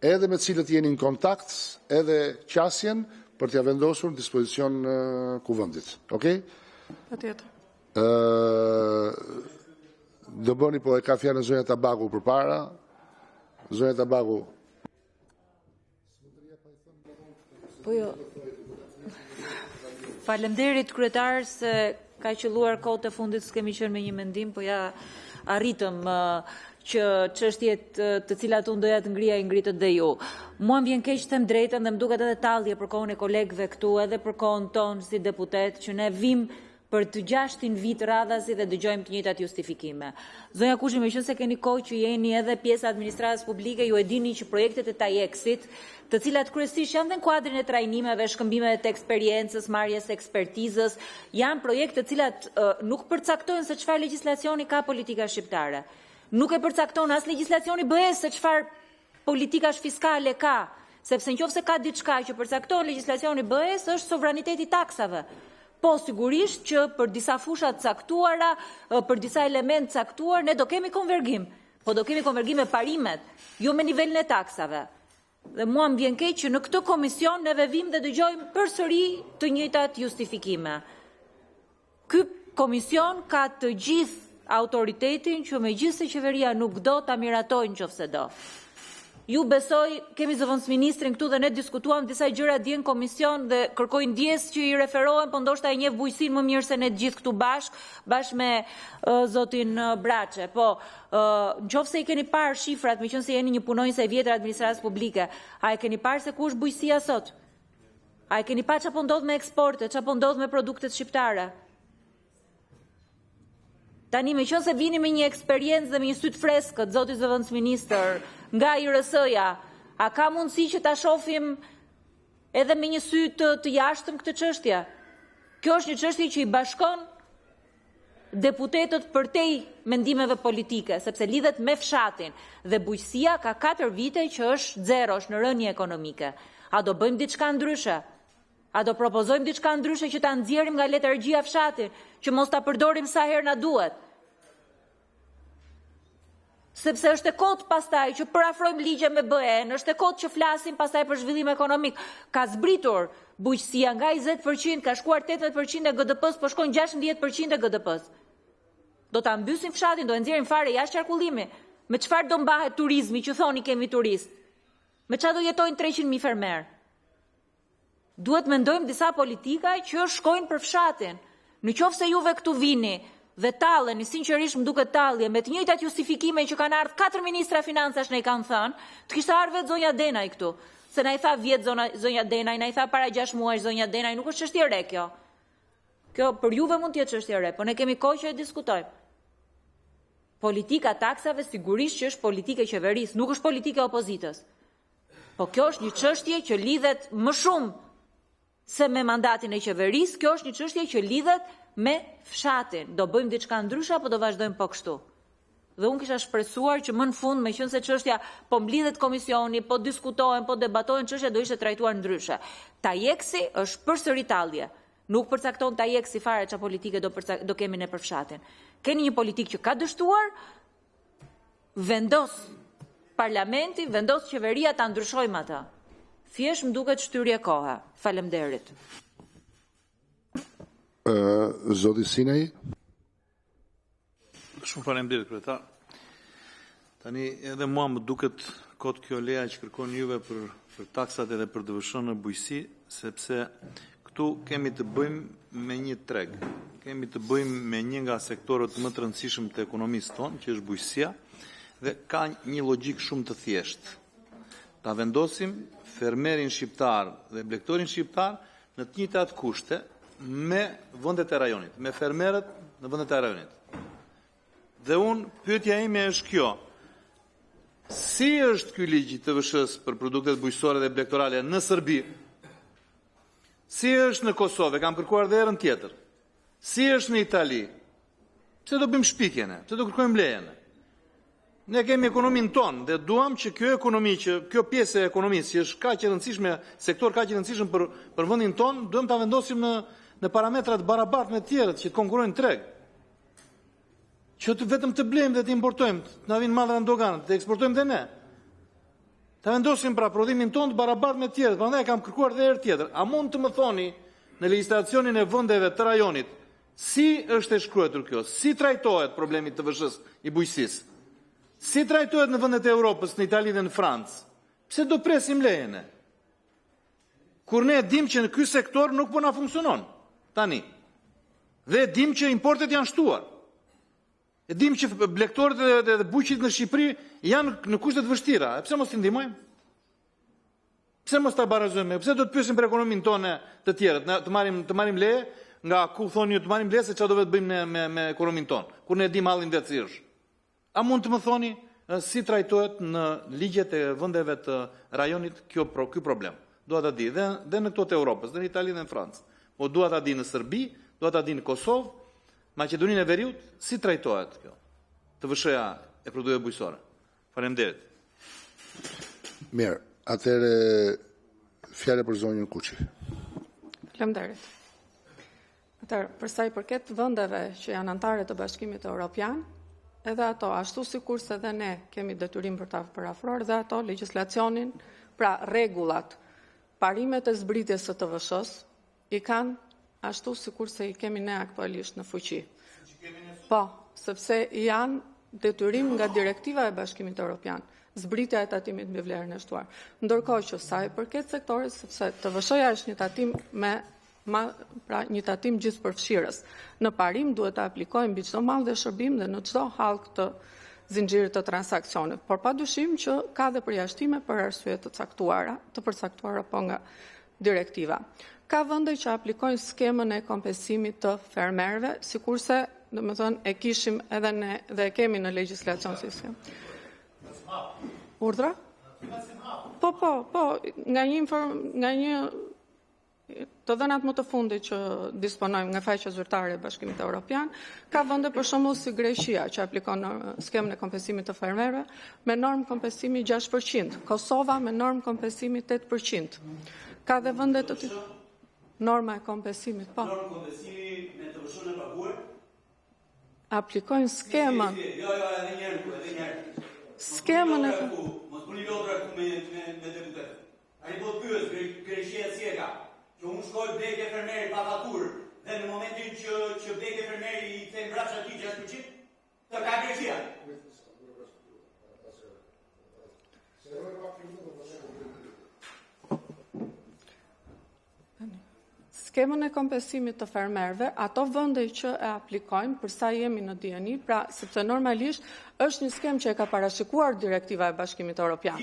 edhe me cilët jeni në kontakt, edhe qasjen për t'ia vendosur në dispozicion kuvendit. Okej? Patjetër. Do bëni po e ka fjalën zonja Tabaku përpara. Zonja Tabaku. Po jo. Faleminderit kryetar se ka qelluar kohët e fundit s'kemi qenë me një mendim, po ja arritëm që çështjet të cilat unë doja të ngrija i ngritët dhe ju. Mua më vjen keq them drejtën dhe më duket edhe tallje për kohën e kolegëve këtu edhe për kohën tonë si deputet që ne vim për të 6 vit radhasi dhe dëgjojmë të njëjtat justifikime. Zonja Kushi, meqense keni kohë që jeni edhe pjesë e administratës publike, ju e dini që projektet e TAIEX-it, të cilat kryesisht janë dhe në kuadrin e trajnimeve, shkëmbimeve të eksperiencës, marrjes ekspertizës, janë projekte të cilat nuk përcaktojnë se çfarë legjislacioni ka politika shqiptare. Nuk e përcakton as legjislacioni BE-s se çfarë politikash fiskale ka, sepse nëse ka diçka që përcakton legjislacioni BE-s është sovraniteti taksave. Po, sigurisht që për disa fushat caktuara, për disa element caktuar, ne do kemi konvergim. Po do kemi konvergim me parimet, jo me nivelin e taksave. Dhe mua më vjen keq që në këtë komision ne vim dhe dëgjojmë përsëri të njëjtat justifikime. Ky komision ka të gjithë autoritetin që megjithëse qeveria nuk do ta miratojnë nëse do. Ju besoj, kemi zëvendësministrin këtu dhe ne diskutuam disa gjëra dje në komision dhe kërkoj ndjes që i referohen, po ndoshta e njeh bujqësinë më mirë se ne të gjithë këtu bashkë me zotin Braçe. Po, nëse i keni parë shifrat, meqense jeni një punonjës e vjetër administratës publike, a e keni parë se ku është bujqësia sot? A e keni parë çfarë po ndodh me eksportet, çfarë po ndodh me produktet shqiptare? Tani meqense vini me një eksperiencë dhe me një sy të freskët, zoti zëvendësministër, nga IRS-ja, a ka mundësi që ta shohim edhe me një sy të jashtëm këtë çështje? Kjo është një çështje që i bashkon deputetët përtej mendimeve politike, sepse lidhet me fshatin dhe bujqësia ka 4 vite që është zero, është në rënje ekonomike. A do bëjmë diçka ndryshe? A do propozojmë diçka ndryshe që ta nxjerrim nga letargjia fshatin, që mos ta përdorim sa herë na duhet? Sepse është e kot pastaj që parafrojmë ligje me BE-n, është e kot që flasim pastaj për zhvillim ekonomik. Ka zbritur bujqësia nga 20%, ka shkuar 18% e GDP-s, po shkon 16% e GDP-s. Do ta mbysim fshatin, do e nxjerrim fare jashtë qarkullimi. Me çfarë do mbahet turizmi që thoni kemi turist? Me çfarë do jetojnë 300.000 fermer? Duhet mendojmë disa politika që shkojnë për fshatin. Në qoftë se juve këtu vini dhe talleni, sinqerisht më duket tallje, me të njëjtat justifikime që kanë ardhur 4 ministra financash ne i kanë thënë, të kishte ardhur vetë zonja Denaj këtu. Se na i tha vjet zonja Denaj, na i tha para 6 muaj zonja Denaj, nuk është çështje e re kjo. Kjo për juve mund të jetë çështje e re, po ne kemi kohë që e diskutojmë. Politika taksave sigurisht që është politikë e qeverisë, nuk është politikë e opozitës. Po kjo është një çështje që lidhet më shumë se me mandatin e qeverisë, kjo është një çështje që lidhet me fshatin. Do bëjmë diçka ndryshe apo do vazhdojmë po kështu? Dhe unë kisha shpresuar që më në fund, me qenë se çështja po mblidhet komisioni, po diskutohen, po debatohen, çështja do ishte trajtuar ndryshe. Tajeksi është përsëri tallje. Nuk përcakton Tajeksi fare çfarë politike do kemi ne për fshatin. Keni një politikë që ka dështuar, vendos parlamenti, vendos qeveria ta ndryshojmë atë. Thjesht më duket shtyrje kohe. Faleminderit. Zoti Sinaj. Shumë faleminderit, kryetar. Tani edhe mua më duket kot kjo leja që kërkon juve për taksat edhe për DVSH-n në bujqësi, sepse këtu kemi të bëjmë me një treg. Kemi të bëjmë me një nga sektorët më të rëndësishëm të ekonomisë tonë, që është bujqësia, dhe ka një logjik shumë të thjeshtë. Ta vendosim fermerin shqiptar dhe blegtorin shqiptar në të njëjtat kushte me vendet e rajonit, me fermerët në vendet e rajonit. Dhe unë, pyetja ime është kjo. Si është ky ligj i TVSH-s për produktet bujqësore dhe blegtorale në Serbi? Si është në Kosovë? Kam kërkuar dhe herën tjetër. Si është në Itali? Pse do bëjmë shpikjen? Pse do kërkojmë lejen? Ne kemi ekonominë tonë dhe duam që kjo ekonomi, që kjo pjesë e ekonomisë, që është kaq e rëndësishme, sektor kaq i rëndësishëm për vendin tonë, duam ta vendosim në parametra të barabartë me të tjerët që të konkurrojnë treg. Që vetëm të blejmë dhe të importojmë, të na vinë madhra në doganë, të eksportojmë dhe ne. Ta vendosim pra prodhimin tonë të barabartë me të tjerët. Prandaj kam kërkuar dhe herë tjetër. A mund të më thoni në legjislacionin e vendeve të rajonit si është e shkruar kjo? Si trajtohet problemi të TVSH-s i bujqësisë? Si trajtohet në vendet e Europës, në Itali dhe në Francë? Pse do presim lejen? Kur ne dim që në ky sektor nuk po na funksionon tani. Dhe dim që importet janë shtuar. E dim që blegtorët dhe bujqit në Shqipëri janë në kushte të vështira. Pse mos t'i ndihmojmë? Pse mos ta barazojmë? Pse do të pyesim për ekonominë tonë të tjerët? Të marrim leje, nga ku thoni ju të marrim leje se çfarë do të bëjmë me ekonominë tonë, kur ne dim hallin vetë si është. A mund të më thoni si trajtohet në ligjet e vendeve të rajonit ky problem? Dua ta di dhe në këto të Europës, dhe në Itali dhe në Francë. Po dua ta di në Serbi, dua ta di në Kosovë, Maqedoninë e Veriut, si trajtohet kjo? TVSH-ja e produkteve bujqësore. Faleminderit. Mirë, atëre fjalë për zonjën Kuçi. Faleminderit. Atëherë, për sa i përket vendeve që janë anëtare të Bashkimit Evropian, edhe ato, ashtu sikurse edhe ne kemi detyrim për ta parafruar, dhe ato legjislacionin, pra rregullat, parimet e zbritjes së TVSH-s i kanë ashtu sikurse i kemi ne aktualisht në fuqi. Po, sepse janë detyrim nga direktiva e Bashkimit Evropian, zbritja e tatimit mbi vlerën e shtuar. Ndërkohë që sa i përket sektorit, sepse TVSH-ja është një tatim pra një tatim gjithëpërfshirës. Në parim duhet të aplikojmë mbi çdo mall dhe shërbim dhe në çdo hallk të zinxhirit të transaksionit. Por padyshim që ka dhe përjashtime për arsye të përcaktuara po nga direktiva. Ka vende që aplikojnë skemën e kompensimit të fermerëve, sikurse, domethënë, e kishim edhe ne dhe e kemi në legjislacion si skemë. Urdhra? Po, nga një të dhënat më të fundit që disponojmë nga faqja zyrtare e Bashkimit Evropian, ka vende për shembull si Greqia që aplikon skemën e kompensimit të fermerëve me normë kompensimi 6%, Kosova me normë kompensimi 8%. Ka dhe vende të tjera. Norma e kompensimit, po. Norma kompensimi me të vëshën e paguar? Aplikojnë skemën. Jo, edhe njerë. Skemën e... Mos bëni lodra ku me deputet. A i po të pyës, Greqia si e ka, që unë shkoj bleke fermeri pa faturë, dhe në momentin që bleke fermeri i them vraç ati 6%, të ka Greqia. Skemën e kompensimit të fermerëve, ato vende që e aplikojnë përsa jemi në dieni, pra sepse normalisht është një skemë që e ka parashikuar direktiva e Bashkimit Evropian.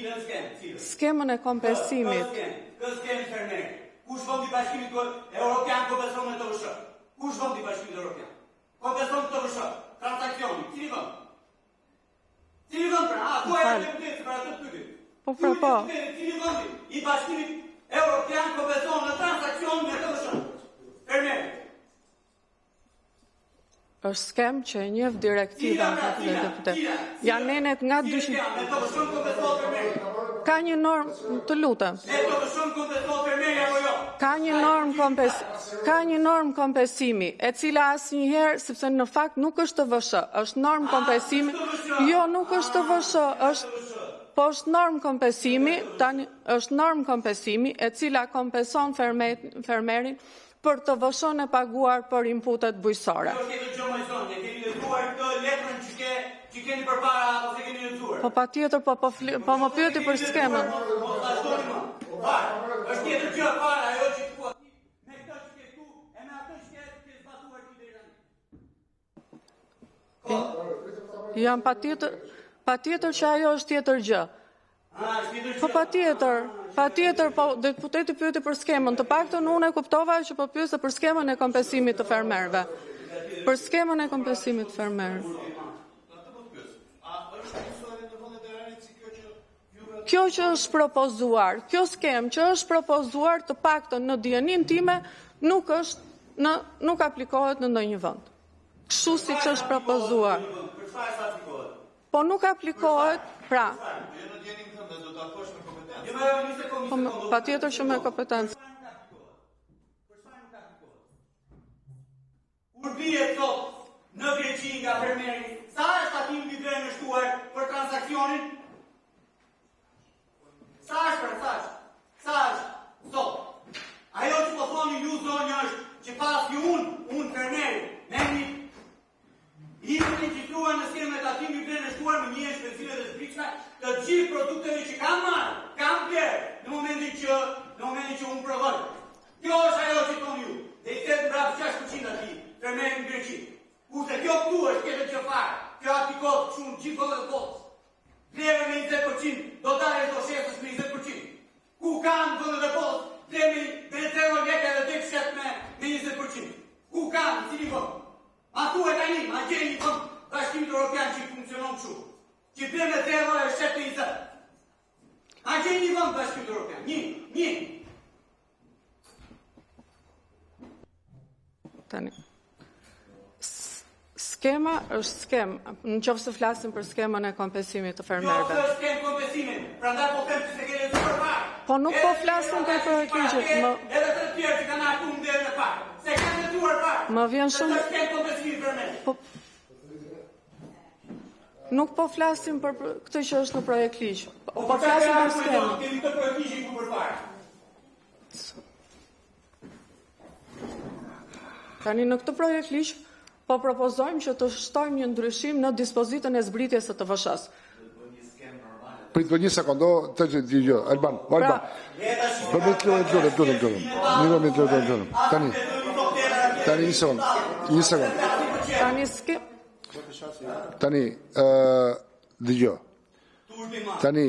Skemën e kompensimit. Kë skemë fermeri? Kush vendi i Bashkimit Evropian kompenson me TVSH? Kush vendi i Bashkimit Evropian? Kompenson TVSH? Transaksioni, cili vend? Cili vend pra? A, ku e deputet për atë pyetje? Po, po. Cili vendi i Bashkimit Evropian kompenson në transakcion me TVSH? Fermeri. Është skem që e njeh direktiva dhe deputet. Janë nenet nga 200. Me TVSH kompenson fermeri. Ka një normë, të lutem. Me TVSH kompenson fermeri apo jo? Ka një normë kompensimi, e cila asnjëherë, sepse në fakt nuk është TVSH, është normë kompensimi. Jo, nuk është TVSH, po është normë kompensimi, tani është normë kompensimi e cila kompenson fermerin për TVSH-n e paguar për inputet bujqësore. Jo, keni gjë më zonë, keni lexuar këtë letrën që keni përpara apo se keni lexuar? Po patjetër, po më pyeti për skemën. Mos vazhdoni më. Është tjetër gjë para ajo që thua ti, me këtë që ke këtu e me atë që ke zbatuar ti deri tani. Jam patjetër që ajo është tjetër gjë. Po patjetër, po deputeti pyeti për skemën. Të paktën unë e kuptova që po pyese për skemën e kompensimit të fermerëve. Për skemën e kompensimit të fermerëve. Kjo që është propozuar, kjo skem që është propozuar të paktën në dijenin time nuk aplikohet në ndonjë vend. Kështu siç është propozuar. Po nuk aplikohet, pra. Patjetër që me kompetencë. Kur bie thot në Greqi nga fermeri, sa është aty mbi drejtë shtuar për transakcionin? Sa është? Sot. Ajo që po thoni ju zonjë është që pasi unë fermeri, meni i regjstruar në skemet aty mbi drejtë shtuar me një shpenzive dhe zbrikshme të gjithë produkteve që kam marrë, kam blerë në momentin që unë prodhoj. Kjo është ajo që thoni ju. Dhe i thetë mbrapë 6% aty, fermeri në Greqi. Kurse kjo këtu është këtë që farë, kjo aplikohet shumë gjithë vëllë të botës. Vlerë me 20%, dotare do shesës me 20%. Ku kanë vëllë të botës, vlerë me 0 lekë edhe tek shet me 20%. Ku kanë, cili vëllë? A thua e tani, a gjeni një vëllë Bashkimit Evropian që i funksionon kështu. Që bërë me 0 e shet me 20. A gjeni një vëllë Bashkimit Evropian? Një. Tani. Skema është skem, në qoftë se flasim për skemën e kompensimit të fermerëve. Jo, është skem kompensimi, prandaj po them që se ke lexuar fare. Po nuk po flasim për projektin. Edhe të tjerë që kanë ardhur në derën e parë. Se kanë lexuar fare. Më vjen shumë. Është skem kompensimi fermerë. Nuk po flasim për këtë që është në projekt ligj. Po flasim për skemën. Kemi këtë projekt ligj ku përpara. Tani në këtë projekt ligj po propozojmë që të shtojmë një ndryshim në dispozitën e zbritjes së TVSH-s. Prit për një sekondo, të që të gjë. Alban. Tani një sekond. Tani, dëgjoj. Tani,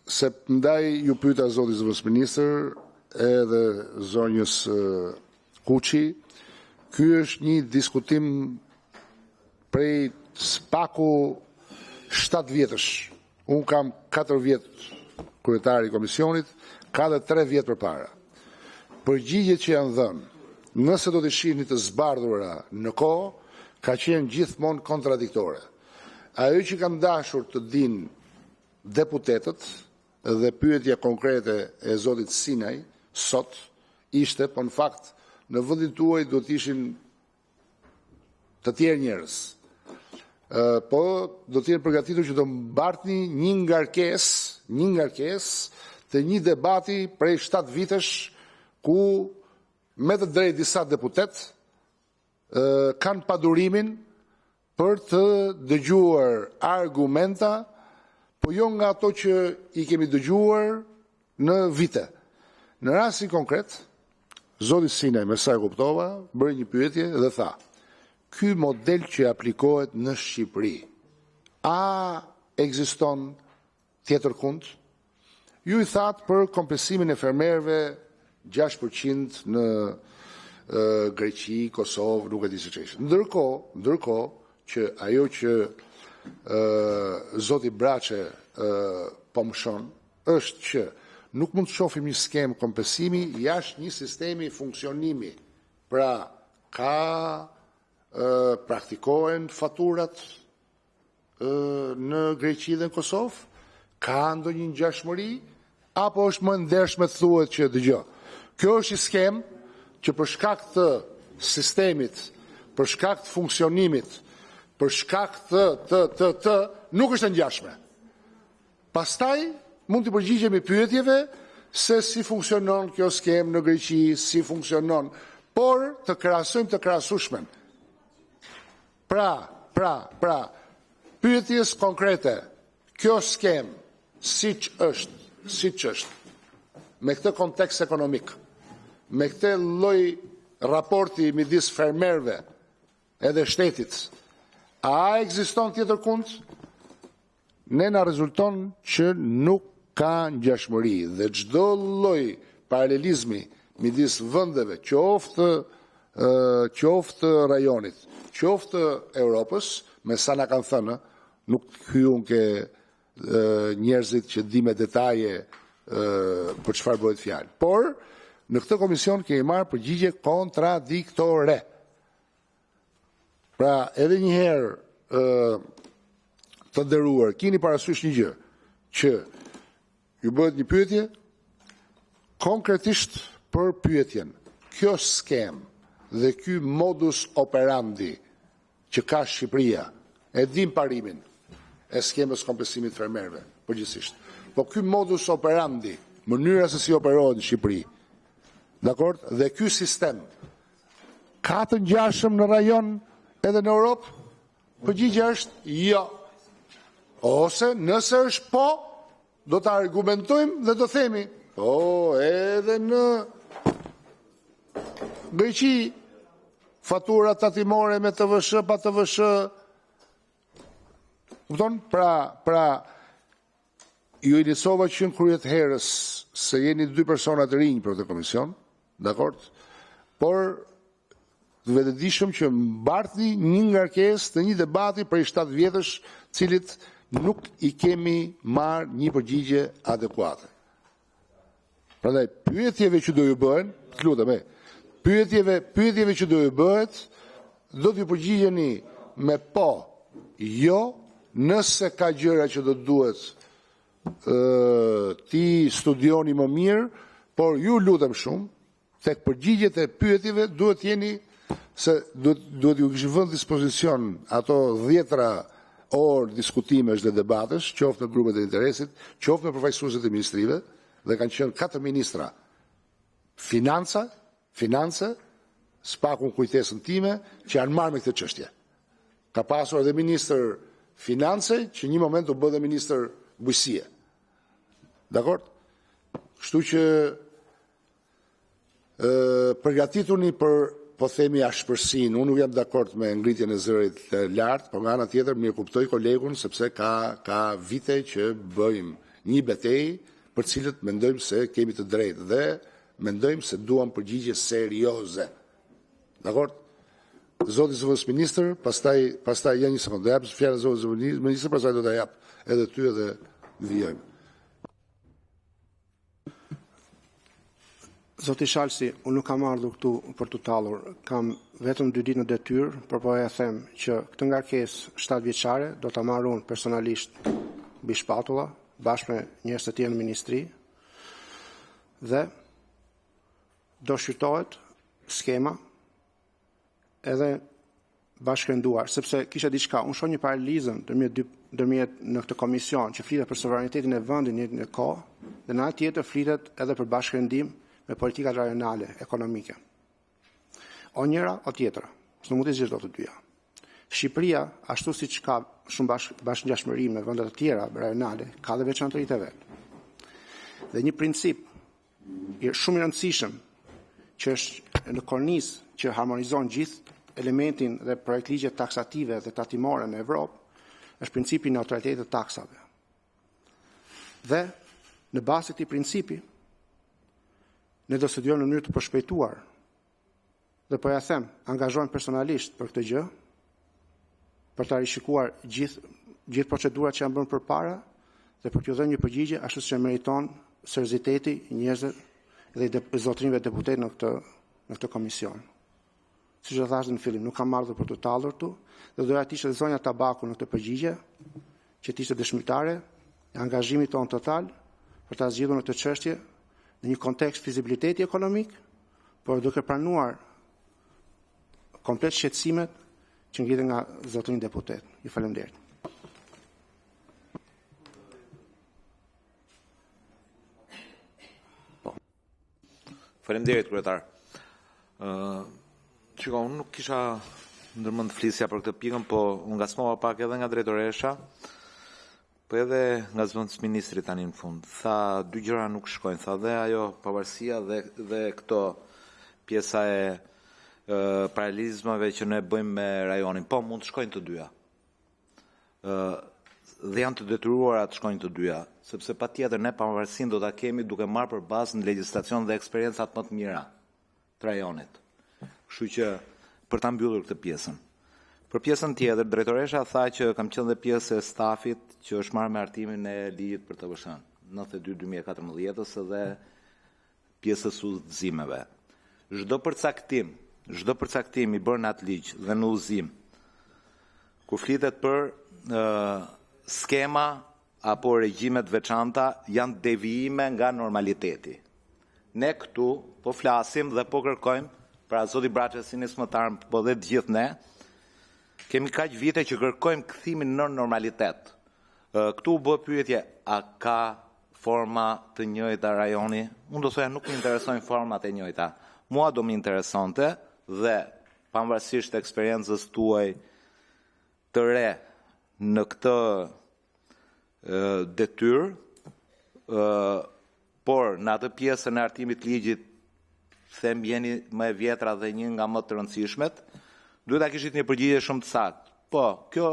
se ndaj ju pyeta zoti zëvendës ministër edhe zonjës Kuçi, ky është një diskutim prej spaku 7 vjetësh. Unë kam 4 vjetë kryetari i komisionit, ka dhe 3 vjetë përpara. Përgjigjet që janë dhënë, nëse do të shihni të zbardhura në kohë, ka qenë gjithmonë kontradiktore. Ajo që kanë dashur të dinë deputetët dhe pyetja konkrete e zotit Sinaj sot ishte, po në fakt, në vendin tuaj do të ishin të tjerë njerëz. Po do të jenë përgatitur që do mbartni një ngarkesë të një debati prej 7 vitesh ku me të drejtë disa deputet kanë padurimin për të dëgjuar argumenta, po jo nga ato që i kemi dëgjuar në vite. Në rastin konkret, zoti Sinaj, me sa e kuptova, bëri një pyetje dhe tha: ky model që aplikohet në Shqipëri, a ekziston tjetër kund? Ju i thatë për kompensimin e fermerëve 6% në Greqi, Kosovë, nuk e di se ç'është. Ndërkohë që ajo që zoti Braçe po mshon është që nuk mund të shohim një skem kompensimi jashtë një sistemi funksionimi. Pra, praktikohen faturat në Greqi dhe në Kosovë, ka ndonjë ngjashmëri, apo është më ndershme të thuhet që dëgjoj. Kjo është një skem që për shkak të sistemit, për shkak të funksionimit, për shkak të nuk është e ngjashme. Pastaj mund të përgjigjemi pyetjeve se si funksionon kjo skem në Greqi, si funksionon, por të krahasojmë të krahasueshmen. Pra, pyetjes konkrete, kjo skem, siç është, me këtë kontekst ekonomik, me këtë lloj raporti midis fermerëve edhe shtetit, a ekziston tjetër kund? Ne na rezulton që nuk ka ngjashmëri dhe çdo lloj paralelizmi midis vendeve, qoftë rajonit, qoftë Europës, me sa na kanë thënë, nuk hyun ke njerëzit që di me detaje për çfarë bëhet fjalë. Por në këtë komision kemi marrë përgjigje kontradiktore. Pra, edhe një herë të nderuar, keni parasysh një gjë, që ju bëhet një pyetje konkretisht për pyetjen. Kjo skem dhe ky modus operandi që ka Shqipëria, e dim parimin e skemës kompensimit fermerëve, përgjithsisht. Po ky modus operandi, mënyra se si operohet në Shqipëri, dakord? Dhe ky sistem ka të ngjashëm në rajon edhe në Europë? Përgjigjja është jo. Ose nëse është po, do të argumentojmë dhe do themi, po edhe në Greqi faturat tatimore me TVSH pa TVSH. Kupton? Pra ju inicova që në kryet herës se jeni 2 persona të rinj për këtë komision, dakord? Por të vetëdijshëm që mbartni një ngarkesë të një debati prej 7 vjetësh, cilit nuk i kemi marrë një përgjigje adekuate. Prandaj pyetjeve që do ju bëhen, të lutem, pyetjeve që do ju bëhet, do t'ju përgjigjeni me po, jo, nëse ka gjëra që do duhet ti studioni më mirë, por ju lutem shumë, tek përgjigjet e pyetjeve duhet jeni, se duhet ju kishë vënd dispozicion ato 10 orë diskutimesh dhe debatesh, qoftë në grupet e interesit, qoftë në përfaqësuesit e ministrive, dhe kanë qenë 4 ministra finance, s'pakun kujtesën time, që janë marrë me këtë çështje. Ka pasur edhe ministër finance, që një moment u bë dhe ministër bujqësie. Dakord? Kështu që përgatituni për, po themi, ashpërsinë. Unë nuk jam dakord me ngritjen e zërit të lartë, por nga ana tjetër mirë kuptoj kolegun, sepse ka vite që bëjmë një betejë për cilët mendojmë se kemi të drejtë dhe mendojmë se duam përgjigje serioze. Dakord? Zoti zëvendës ministër, pastaj ja një sekondë, do jap fjalën zotit zëvendës ministër, pastaj do ta jap edhe ty edhe vijojmë. Zoti Shalsi, unë nuk kam ardhur këtu për të tallur, kam vetëm 2 ditë në detyrë, por po ja them që këtë ngarkesë 7 vjeçare do ta marr unë personalisht mbi shpatulla, bashkë me njerëz të tjerë në ministri, dhe do shqyrtohet skema edhe bashkënduar, sepse kisha diçka, unë shoh një paralelizëm ndërmjet në këtë komision që flitet për sovranitetin e vendit në kohë, dhe në anë tjetër flitet edhe për bashkëndim me politikat rajonale, ekonomike. O njëra, o tjetra, s'në mund të zgjesh dot të dyja. Shqipëria, ashtu siç ka shumë bashkëngjashmëri me vende të tjera rajonale, ka dhe veçantëritë e vet. Dhe një princip shumë i rëndësishëm që është në kornizë që harmonizon gjithë elementin dhe projektligjet taksative dhe tatimore në Evropë, është principi i neutralitetit të taksave. Dhe në bazë të këtij principi, ne do studiojmë në mënyrë të përshpejtuar dhe po ja them, angazhohem personalisht për këtë gjë, për ta rishikuar gjithë procedurat që janë bërë përpara dhe për t'ju dhënë një përgjigje ashtu siç e meriton serioziteti i njerëzve dhe i zotrinëve deputet në këtë komision. Siç e thash në fillim, nuk kam ardhur për të tallur këtu dhe doja të ishte zonja Tabaku në këtë përgjigje, që të ishte dëshmitare e angazhimit tonë total për ta zgjidhur në këtë çështje në një kontekst fizibiliteti ekonomik, por duke pranuar komplet shqetësimet që ngjihen nga zotrin deputet. Ju falenderoj. Faleminderit, kryetar. Unë nuk kisha ndërmend të flisja për këtë pikën, po unë ngasmova pak edhe nga drejtoresha, po edhe nga zëvendësministri tani në fund. Tha dy gjëra nuk shkojnë, tha dhe ajo pavarësia dhe këto pjesa e paralelizmave që ne bëjmë me rajonin. Po, mund të shkojnë të dyja. Dhe janë të detyruara të shkojnë të dyja, sepse patjetër ne pavarësinë do ta kemi duke marrë për bazë në legjislacion dhe eksperiencat më të mira të rajonit. Kështu që për ta mbyllur këtë pjesën. Për pjesën tjetër, drejtoresha tha që kam qenë dhe pjesë e stafit që është marrë me hartimin e ligjit për TVSH-n, 92-2014 dhe pjesës udhëzimeve. Çdo përcaktim i bërë në atë ligj dhe në udhëzim, kur flitet për skema apo regjimet veçanta, janë devijime nga normaliteti. Ne këtu po flasim dhe po kërkojmë, pra zoti Braçe si nismëtar, po dhe të gjithë ne, kemi kaq vite që kërkojmë kthimin në normalitet. Këtu bë pyetje, a ka forma të njëjta rajoni? Unë do thoya nuk më interesojnë format e njëjta. Mua do më interesonte dhe pavarësisht eksperiencës tuaj të re në këtë detyrë, por në atë pjesën e hartimit ligjit them jeni më e vjetra dhe një nga më të rëndësishmet, duhet ta kishit një përgjigje shumë të saktë. Po, kjo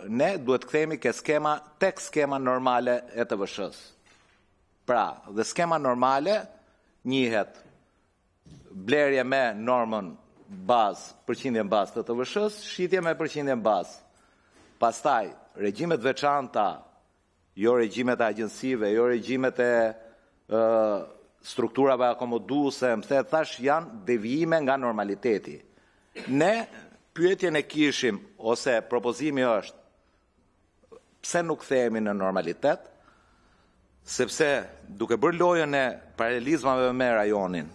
ne duhet kthehemi tek skema normale e TVSH-s. Pra, dhe skema normale njihet blerje me normën bazë, përqindjen bazë të TVSH-s, shitje me përqindjen bazë. Pastaj, regjimet veçanta, jo regjimet e agjensive, jo regjimet e strukturave akomoduese, më the thash janë devijime nga normaliteti. Ne pyetjen e kishim, ose propozimi është, pse nuk kthehemi në normalitet, sepse duke bërë lojën e paralelizmave me rajonin,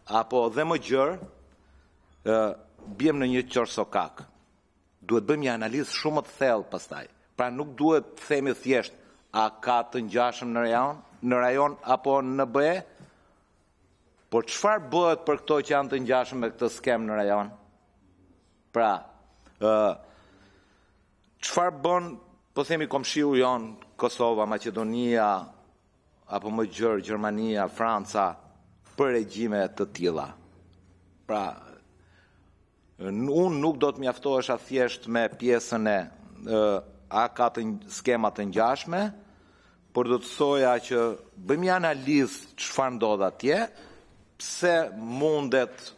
apo dhe më gjërë, bjem në një qorsokak. Duhet bëjmë një analizë shumë të thellë pastaj. Pra nuk duhet të themi thjesht a ka të ngjashëm në rajon apo në BE, por çfarë bëhet për këto që janë të ngjashëm me këtë skemë në rajon? Pra, çfarë bën, po themi komshiu jon, Kosova, Maqedonia, apo më gjërë Gjermania, Franca, për regjime të tilla. Pra, unë nuk do të mjaftohesha thjesht me pjesën e a ka të skema të ngjashme, por do të thoja që bëjmë një analizë çfarë ndodh atje, pse mundet,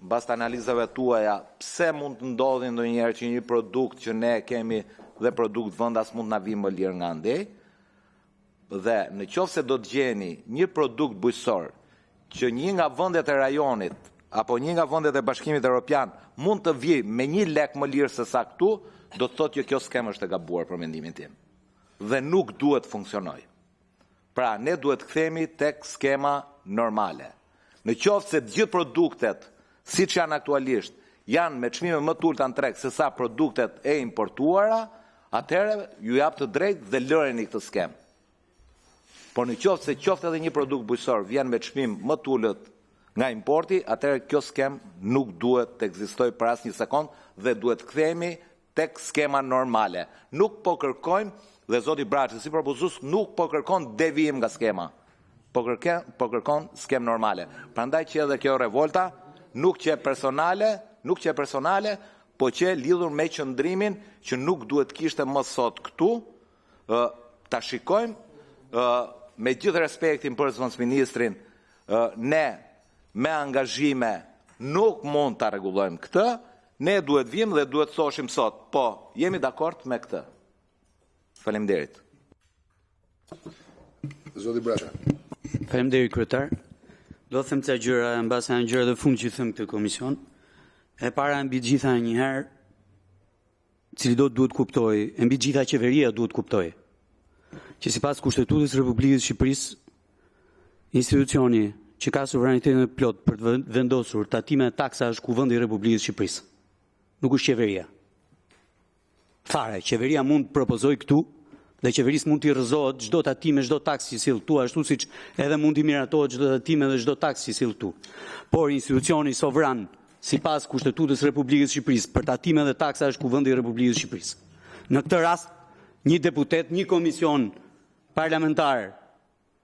mbas të analizave tuaja, pse mund të ndodhi ndonjëherë që një produkt që ne kemi dhe produkt vendas mund na vi më lirë nga andej, dhe në qoftë se do të gjeni një produkt bujqësor që një nga vendet e rajonit apo një nga vendet e Bashkimit Evropian mund të vi me 1 lek më lirë se sa këtu, do të thotë që kjo skemë është e gabuar për mendimin tim. Dhe nuk duhet funksionoj. Pra, ne duhet kthehemi tek skema normale. Në qoftë se të gjithë produktet, siç janë aktualisht, janë me çmime më të ulta në treg se sa produktet e importuara, atëherë ju jap të drejtë dhe lëreni këtë skemë. Por në qoftë se qoftë edhe një produkt bujqësor vjen me çmim më të ulët nga importi, atëherë kjo skemë nuk duhet të ekzistojë për asnjë sekond dhe duhet kthehemi tek skema normale. Nuk po kërkojmë, dhe zoti Braçi si propozues nuk po kërkon devijim nga skema, po kërkon skemë normale. Prandaj që edhe kjo revolta nuk që personale, po që lidhur me qëndrimin që nuk duhet kishte më sot këtu, ta shikojmë me gjithë respektin për zëvendësministrin, ne me angazhime nuk mund ta rregullojmë këtë, ne duhet vim dhe duhet thoshim sot, po, jemi dakord me këtë. Faleminderit. Zoti Braça. Faleminderit kryetar. Do të them ca gjëra mbas janë gjëra të fundit që them këtë komision. E para mbi të gjitha një herë, cili duhet kuptoj, e mbi të gjitha qeveria duhet kuptoj, që sipas Kushtetutës së Republikës së Shqipërisë, institucioni që ka suveranitetin e plot për të vendosur tatime e taksa është Kuvendi i Republikës së Shqipërisë. Nuk është qeveria. Fare, qeveria mund të propozoj këtu dhe qeverisë mund t'i rrëzohet çdo tatime, çdo taksë që sill këtu, ashtu siç edhe mund t'i miratohet çdo tatime dhe çdo taksë që sill këtu. Por institucioni sovran sipas Kushtetutës së Republikës së Shqipërisë për tatime dhe taksa është Kuvendi i Republikës së Shqipërisë. Në këtë rast, një deputet, një komision parlamentar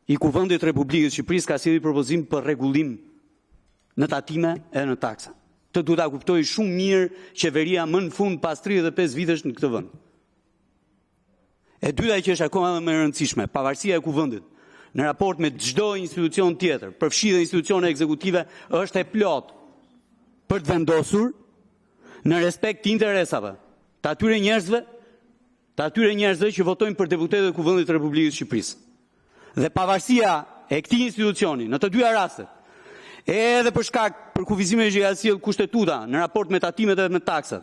i Kuvendit të Republikës së Shqipërisë ka sjellë propozim për rregullim në tatime e në taksa. Të duhet ta kuptoj shumë mirë qeveria më në fund pas 35 vitesh në këtë vend. E dyta që është akoma më e rëndësishme, pavarësia e kuvendit në raport me çdo institucion tjetër, përfshi dhe institucione ekzekutive, është e plot për të vendosur në respekt të interesave të atyre njerëzve që votojnë për deputetët e Kuvendit të Republikës së Shqipërisë. Dhe pavarësia e këtij institucioni në të dyja rastet, edhe për shkak për kufizimet që ja sjell kushtetuta në raport me tatimet dhe me taksat,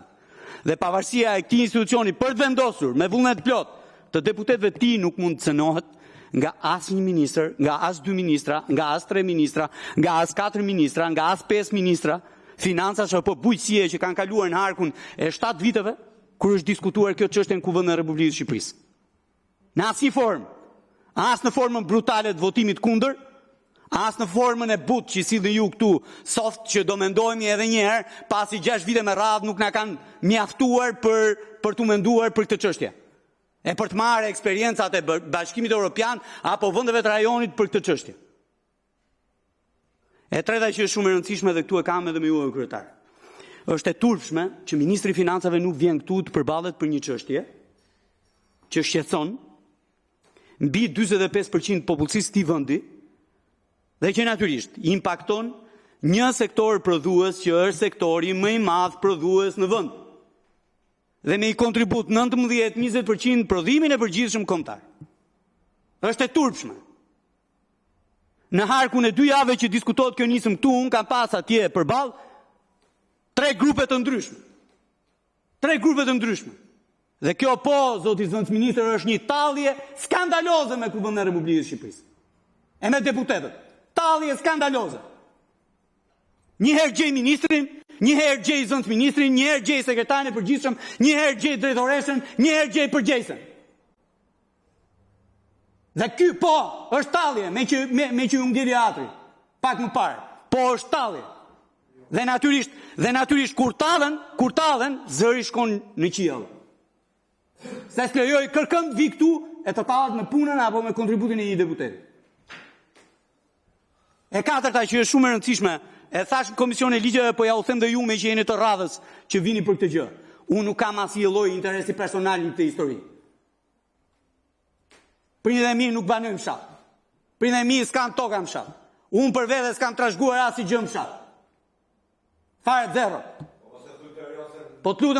dhe pavarësia e këtij institucioni për të vendosur me vullnet plot të deputetëve të tij nuk mund të cënohet nga asnjë ministër, nga as 2 ministra, nga as 3 ministra, nga as 4 ministra, nga as 5 ministra, financash apo bujqësie që kanë kaluar në harkun e 7 viteve kur është diskutuar kjo çështje në Kuvendin e Republikës së Shqipërisë. Në asnjë formë, as në formën brutale të votimit kundër, as në formën e butë që sillni ju këtu soft që do mendojmë edhe një herë, pasi 6 vite me radhë nuk na kanë mjaftuar për të menduar për këtë çështje. E për të marrë eksperiencat e Bashkimit Evropian apo vendeve të rajonit për këtë çështje. E treta që është shumë e rëndësishme dhe këtu e kam edhe me ju kryetar. Është e turpshme që ministri i Financave nuk vjen këtu të përballet për një çështje që shqetëson mbi 45% të popullsisë të këtij vendi dhe që natyrisht impakton një sektor prodhues që është sektori më i madh prodhues në vend. Dhe me i kontribut 19-20% prodhimin e përgjithshëm kombëtar. Është e turpshme. Në harkun e 2 javëve që diskutohet kjo nisëm këtu, unë kam pas atje përballë 3 grupe të ndryshme. 3 grupe të ndryshme. Dhe kjo po, zoti zëvendësministër, është një tallje skandaloze me Kuvendin e Republikës së Shqipërisë. E me deputetët. Tallje skandaloze. Një herë gjej ministrin, një herë gjej zëvendësministrin, një herë gjej sekretarin e përgjithshëm, një herë gjej drejtoreshën, një herë gjej përgjegjësen. Dhe ky po është tallje me që u ngeli atri pak më parë. Po është tallje. Dhe natyrisht kur tallen zëri shkon në qiell. Se s'lejoj kërkëm të vi këtu e të tallet me punën apo me kontributin e një deputeti. E katërta që është shumë e rëndësishme, e thash në Komision e Ligjeve, po ja u them dhe ju me që jeni të radhës që vini për këtë gjë. Unë nuk kam asnjë lloj interesi personal në këtë histori. Prindërit e mi nuk banojnë fshat. Prindërit e mi s'kan toka në fshat. Unë për vete s'kam trashëguar asnjë gjë në fshat. Fare zero. Po të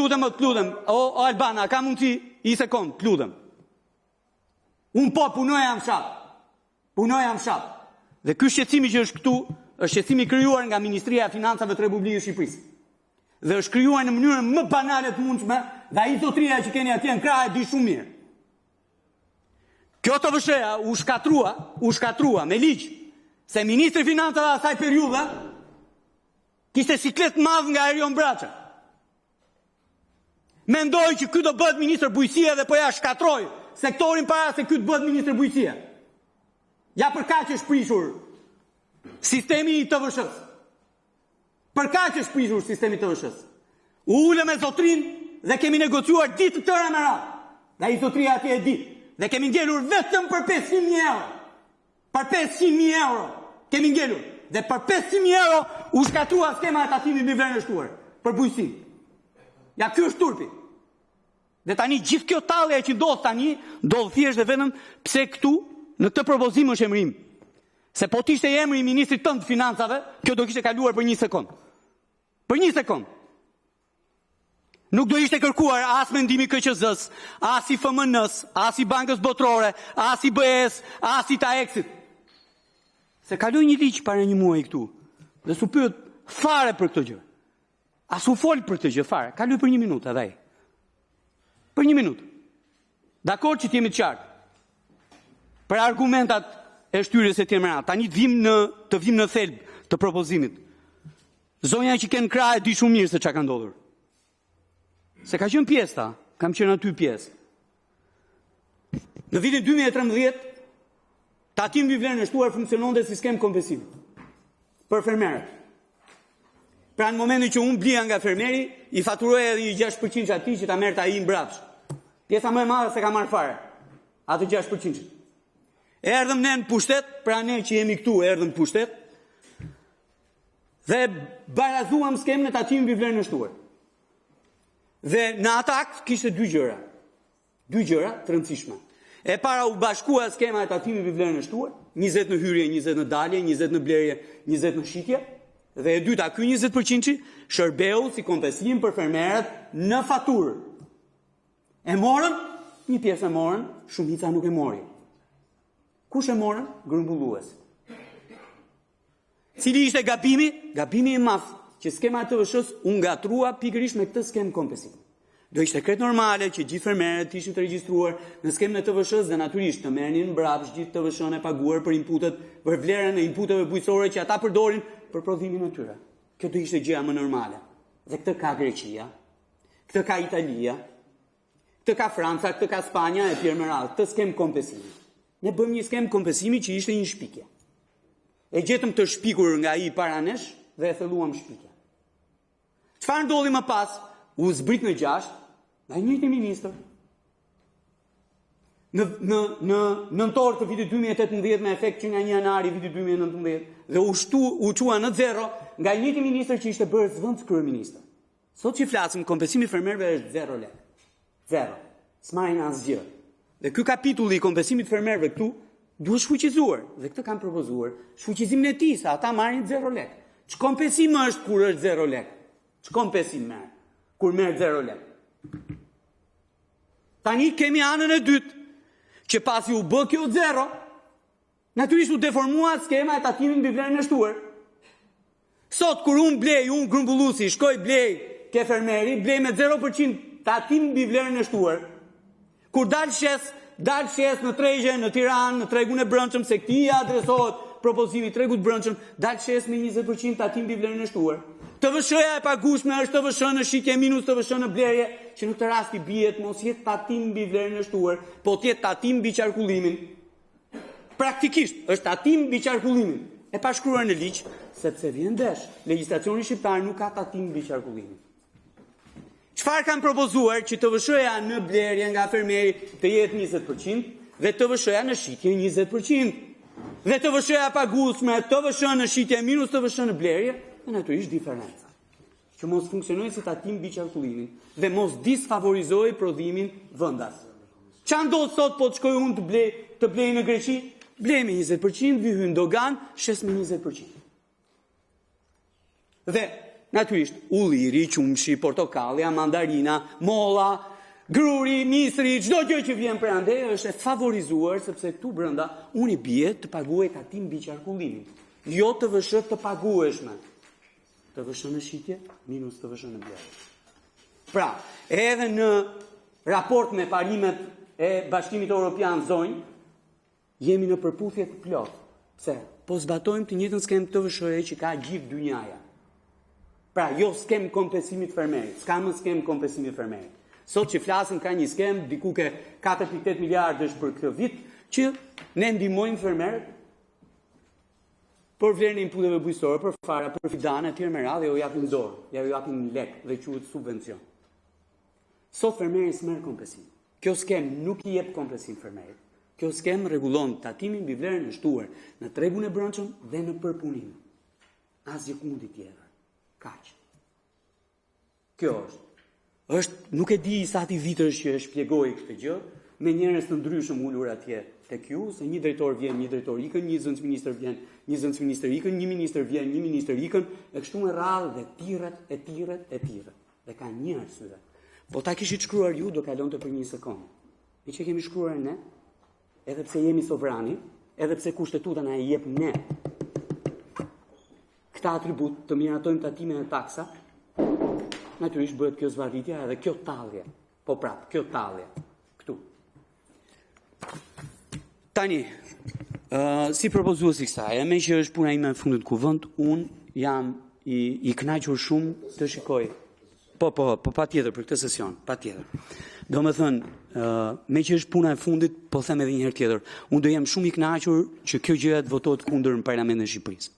lutem. O Albana, ka mundësi i sekond, të lutem. Unë po punoja në fshat. Dhe ky shqetësimi që është këtu, është shqetësimi krijuar nga Ministria e Financave të Republikës së Shqipërisë. Dhe është krijuar në mënyrën më banale të mundshme, dhe ai zotëria që keni atje në krah e di shumë mirë. Kjo të vëshëja u shkatrua me ligj, se Ministri i Financave asaj periudhe kishte siklet madh nga Erion Braça. Mendoj që ky do bëhet ministër bujqësie dhe po ja shkatroi sektorin para se ky të bëhet ministër bujqësie. Ja për kaq është prishur sistemi i TVSH-s. Për kaq është prishur sistemi i TVSH-s. U ulëm me zotrin dhe kemi negociuar ditë të tëra me radhë. Dhe ai zotria atje e di. Dhe kemi ngelur vetëm për 500.000 euro. Për 500.000 euro kemi ngelur. Dhe për 500.000 euro u shkatrua skema e tatimit mbi vlerën e shtuar për bujqësi. Ja ky është turpi. Dhe tani gjithë kjo tallje që ndodh tani, ndodh thjesht dhe vetëm pse këtu në këtë propozim është emrim. Se po t'ishte emri i ministrit tënd të financave, kjo do kishte kaluar për 1 sekond. Për 1 sekond. Nuk do ishte kërkuar as mendimi KQZ-s, as i FMN-s, as i Bankës Botërore, as i BE-s, as i TAEX-it. Se kaloi një ligj para një muaji këtu dhe s'u pyet fare për këtë gjë. As u fol për këtë gjë fare. Kaloi për 1 minutë edhe ai. Për 1 minutë. Dakor që t'jemi të qartë. Për argumentat e shtyrjes e tjera. Tani të vim në thelb të propozimit. Zonja që ken krah e di shumë mirë se çka ka ndodhur. Se ka qenë pjesë ta, kam qenë aty pjesë. Në vitin 2013, tatimi mbi vlerën e shtuar funksiononte si skemë kompensimi për fermerët. Pra në momentin që unë blija nga fermeri, i faturoja edhe një 6% atij që ta merrte ai mbrapsht. Pjesa më e madhe se ka marrë fare. Atë 6%. Erdhëm ne në pushtet, pra ne që jemi këtu erdhëm në pushtet, dhe barazuam skemën e tatimit mbi vlerën e shtuar. Dhe në atë akt kishte 2 gjëra. 2 gjëra të rëndësishme. E para u bashkua skema e tatimit mbi vlerën e shtuar, 20 në hyrje, 20 në dalje, 20 në blerje, 20 në shitje, dhe e dyta, ky 20% shërbeu si kompensim për fermerët në faturë. E morën, një pjesë e morën, shumica nuk e mori. Kush e morën? Grumbullues. Cili ishte gabimi? Gabimi i madh që skema e TVSH-s u ngatrua pikërisht me këtë skemë kompensimi. Do ishte krejt normale që gjithë fermerët ishin të regjistruar në skemën e TVSH-s dhe natyrisht të merrnin mbrapsht gjithë TVSH-n e paguar për inputet, për vlerën e inputeve bujqësore që ata përdorin për prodhimin e tyre. Kjo do ishte gjëja më normale. Dhe këtë ka Greqia, këtë ka Italia, këtë ka Franca, këtë ka Spanja e tjerë me radhë, këtë skemë kompensimi. Ne bëmë një skemë kompensimi që ishte një shpikje. E gjetëm të shpikur nga ai para nesh dhe e thelluam shpikje. Çfarë ndodhi më pas? U zbrit në 6 nga një ministër. Në nëntor të vitit 2018 me efekt që nga 1 janari vitit 2019 dhe u qua në 0 nga një ministër që ishte bërë zvendës kryeministër. Sot që flasim, kompensimi fermerëve është 0 lekë. 0. S'marrin asgjë. Dhe ky kapitulli i kompensimit fermerëve këtu duhet shfuqizuar dhe këtë kanë propozuar. Shfuqizimin e tij, sa ata marrin 0 lekë. Ç'kompensim është kur është 0 lekë? Ç'kompensim merr kur merr 0 lekë? Tani kemi anën e dytë, që pasi u bë kjo 0, natyrisht u deformua skema e tatimit mbi vlerën e shtuar. Sot kur unë blej, unë grumbulluesi, shkoj blej ke fermeri, blej me 0% tatim mbi vlerën e shtuar. Kur dal shes në tregje, në Tiranë, në tregun e brendshëm, se këtij adresohet propozimi tregut brendshëm, dal shes me 20% tatim mbi vlerën e shtuar. TVSH-ja e pagueshme është TVSH në shitje minus TVSH në blerje, që në këtë rast i biehet mos jetë tatim mbi vlerën e shtuar, po të jetë tatim mbi qarkullimin. Praktikisht është tatim mbi qarkullimin. E pa shkruar në ligj, sepse vjen ndesh. Legjislacioni shqiptar nuk ka tatim mbi qarkullimin. Çfarë kanë propozuar që TVSH-ja në blerje nga fermeri të jetë 20% dhe TVSH-ja në shitje 20%. Dhe TVSH-ja pagueshme, TVSH në shitje minus TVSH në blerje, e natyrisht diferenca. Që mos funksionojë si tatim mbi qarkullimin dhe mos disfavorizojë prodhimin vendas. Ç'a ndodh sot po të shkoj unë të blej në Greqi? Blej me 20%, vi hyn dogan, shes me 20%. Dhe natyrisht ulliri, qumshi, portokallia, mandarina, molla, gruri, misri, çdo gjë që vjen prandaj është e favorizuar sepse këtu brenda unë i bie të paguaj tatim mbi qarkullimin. Jo TVSH të pagueshme. TVSH në shitje, minus TVSH në blerje. Pra, edhe në raport me parimet e Bashkimit Evropian zonjë, jemi në përputhje të plot. Pse? Po zbatojmë të njëjtën skemë TVSH-e që ka gjithë dynjaja. Pra, jo skemë kompensimit fermerit, s'ka më skemë kompensimit fermerit. Sot që flasim ka një skemë, diku ke 4.8 miliardësh për këtë vit, që ne ndihmojmë fermerët për vlerën e inputeve bujqësore, për fara, për fidane, etj me radhë, ju japin dorë, ju japin lek dhe quhet subvencion. Sot fermeri s'merr kompensim. Kjo skemë nuk i jep kompensim fermerit. Kjo skemë rregullon tatimin mbi vlerën e shtuar në tregun e brendshëm dhe në përpunim. Asgjë kundi tjetër. Kaq. Kjo nuk e di sa ti vitësh që e shpjegoj këtë gjë, me njerëz të ndryshëm ulur atje tek ju, se një drejtor vjen, një drejtor ikën, një zëvendësministër vjen, një zëvendësministër ikën, një ministër vjen, një ministër ikën, e kështu me radhë dhe tirret. Dhe ka një arsye. Po ta kishit shkruar ju, do kalonte për 1 sekondë. Me që kemi shkruar ne, edhe pse jemi sovrani, edhe pse kushtetuta na e jep ne këta atribut të miratojmë tatimin e taksa, natyrisht bëhet kjo zvarritja edhe kjo tallje. Po prap, kjo tallje. Këtu. Tani, si propozuesi kësaj, me që është puna ime në fundit kuvend, unë jam i kënaqur shumë të shikoj. Po, patjetër për këtë sesion, patjetër. Do me thënë, me që është puna e fundit, po them edhe një herë tjetër, unë do jam shumë i kënaqur që kjo gjëja të votohet kundër në Parlamentin e Shqipërisë.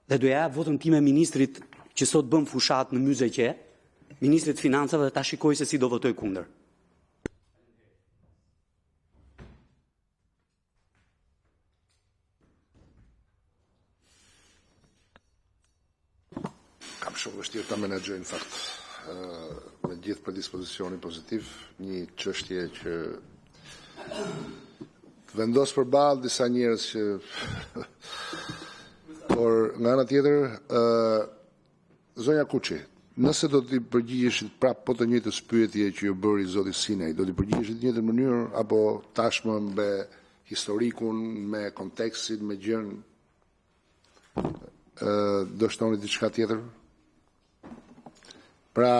Dhe do ja votën time ministrit që sot bën fushat në Myzeqe, ministrit financave, dhe ta shikoj se si do votoj kundër. Kam shumë vështirë ta menaxhoj në fakt me gjithë predispozicionin pozitiv, një çështje që vendos përballë disa njerëz që por nga ana tjetër zonja Kuçi, nëse do t'i përgjigjeshit prap po të njëjtës pyetje që ju bëri zoti Sinej, do t'i përgjigjeshit në njëjtën mënyrë apo tashmë me historikun, me kontekstin, me gjën do shtoni diçka tjetër? Pra,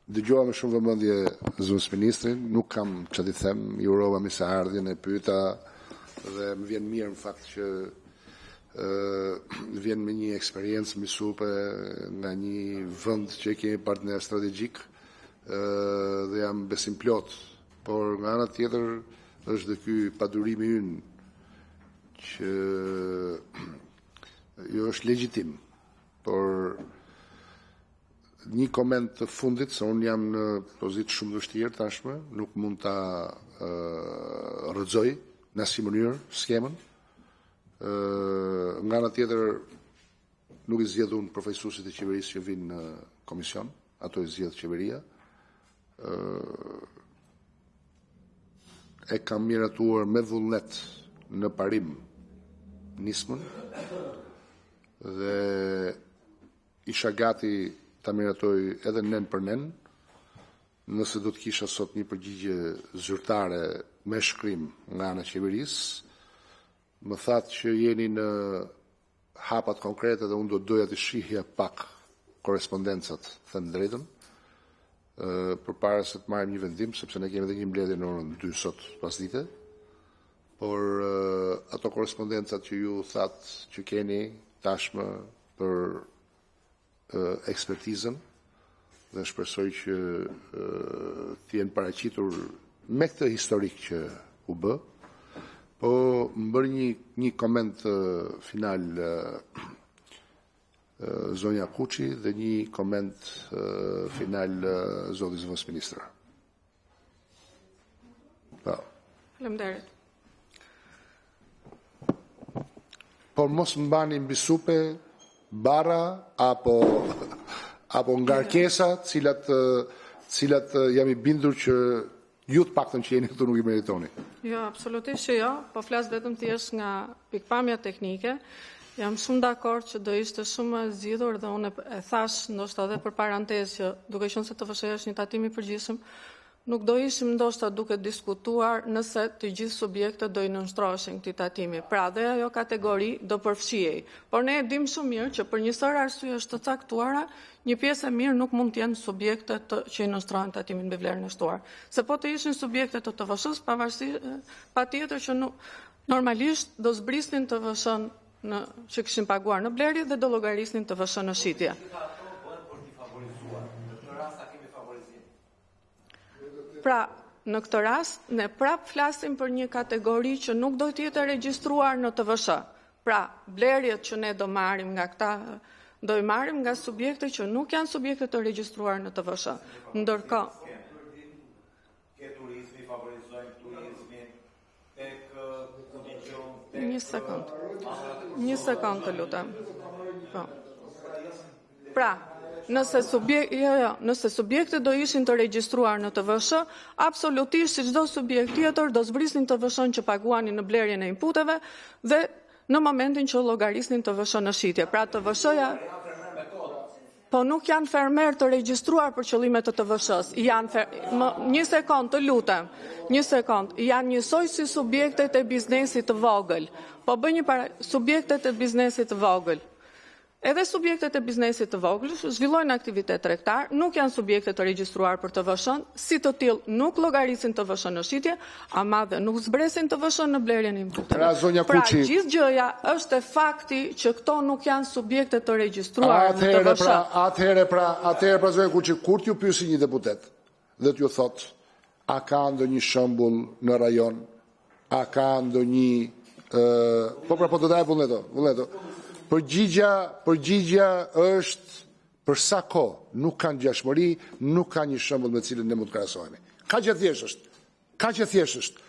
dëgjova me shumë vëmendje zëvendës ministrin, nuk kam çfarë t'i them, i urova mirëseardhjen, e pyeta dhe më vjen mirë në fakt që vjen me një eksperiencë mësupe nga një vend që kemi partner strategjik dhe jam besim plot, por nga ana tjetër është dhe ky padurimi ynë që jo është legjitim, por një koment të fundit, se unë jam në pozitë shumë vështirë tashme, nuk mund ta rrëzoj në asnjë mënyrë skemën. Nga ana tjetër nuk i zgjedh unë përfaqësuesit e qeverisë që vinë në komision, ato i zgjedh qeveria. E kam miratuar me vullnet në parim nismën dhe isha gati ta miratoj edhe nen për nen, nëse do të kisha sot një përgjigje zyrtare me shkrim nga ana e qeverisë. Më thatë që jeni në hapat konkrete dhe unë do doja të shihja pak korespondencat, them drejtën, përpara se të marrim një vendim, sepse ne kemi edhe një mbledhje në orën 2 sot pasdite, por ato korespondencat që ju thatë që keni tashmë për ekspertizën dhe shpresoj që të jenë paraqitur me këtë historik që u bë. Po më bërë një koment final zonja Kuçi dhe një koment final zoti zëvendës ministra. Faleminderit. Por mos mbani mbi supe bara apo ngarkesa, cilat jam i bindur që ju të paktën që jeni këtu nuk i meritoni. Jo, absolutisht që jo, po flas vetëm thjesht nga pikpamja teknike. Jam shumë dakord që do ishte shumë e zgjidhur dhe unë e thash ndoshta edhe për parantezë që duke qenë se TFSH është një tatim i përgjithshëm, nuk do ishim ndoshta duke diskutuar nëse të gjithë subjektët do i nënshtroheshin këtij tatimi. Pra, dhe ajo kategori do përfshihej. Por ne e dim shumë mirë që për një sër arsyesh të caktuara, një pjesë e mirë nuk mund të jenë subjektet që i nënshtrohen tatimin mbi vlerën e shtuar. Se po të ishin subjektet të TFSH-s, patjetër që normalisht do zbrisnin TFSH-n që kishin paguar në blerje dhe do llogarisnin TFSH në shitje. Pra, në këtë rast, ne prap flasim për një kategori që nuk do të jetë regjistruar në TFSH. Pra, blerjet që ne do marrim nga këta, do i marrim nga subjekte që nuk janë subjekte të regjistruar në TFSH. Ndërkohë, Një sekond të lutem. Po. Pra, nëse subjektet do ishin të regjistruar në TFSH, absolutisht si çdo subjekt tjetër do zbrisnin TFSH-n që paguanin në blerjen e inputeve dhe në momentin që llogarisnin TFSH në shitje. Pra TFSH-ja po nuk janë fermer të regjistruar për qëllime të TVSH-s. Një sekond, të lutem. Një sekond. Janë njësoj si subjektet e biznesit të vogël. Po bëj një subjektet e biznesit të vogël. Edhe subjektet e biznesit të vogël zhvillojnë aktivitet tregtar, nuk janë subjekte të regjistruar për TVSH-n, si të tillë nuk llogarisin TVSH në shitje, ama dhe nuk zbresin TVSH në blerjen e imputeve. Pra gjithë gjëja është e fakti që këto nuk janë subjekte të regjistruar në TVSH. Atëherë pra zonja Kuçi, kur t'ju pyesi një deputet dhe t'ju thot, a ka ndonjë shembull në rajon, a ka ndonjë po të daj vullneto. Përgjigja është për sa kohë nuk kanë ngjashmëri, nuk ka një shembull me cilën ne mund të krahasohemi. Kaq e thjeshtë është.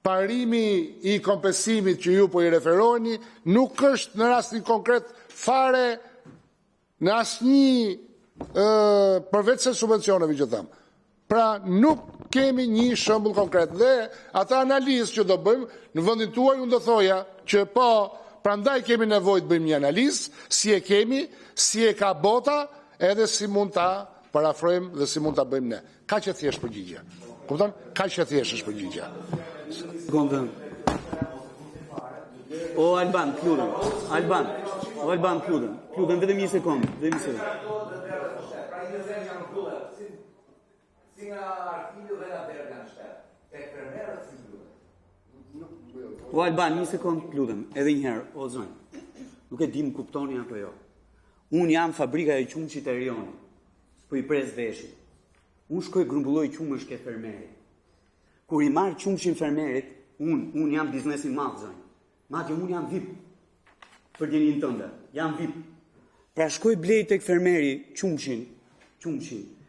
Parimi i kompensimit që ju po i referoheni nuk është në rastin konkret fare në asnjë përveç se subvencioneve që tham. Pra nuk kemi një shembull konkret dhe ata analizë që do bëjmë në vendin tuaj unë do thoja që po prandaj kemi nevojë të bëjmë një analizë, si e kemi, si e ka bota, edhe si mund ta parafrojmë dhe si mund ta bëjmë ne. Kaq e thjeshtë përgjigja. Kupton? Kaq e thjeshtë është përgjigja. O Alban, pludën. Pludën vetëm një sekond. Si nga arkivi dhe nga Bergan shtet, tek fermerët si duhet. O Alban, një sekond pludëm, edhe njëherë, o zonjë, nuk e dim kuptoni apo jo. Unë jam fabrika e qumshit e Rioni, po i pres veshin. Unë shkoj grumbulloj qumësh ke fermeri. Kur i marr qumshin fermerit, unë jam biznesin madh zonjë. Madje unë jam VIP për djenin tënde, jam VIP. Pra shkoj blej tek fermeri qumshin,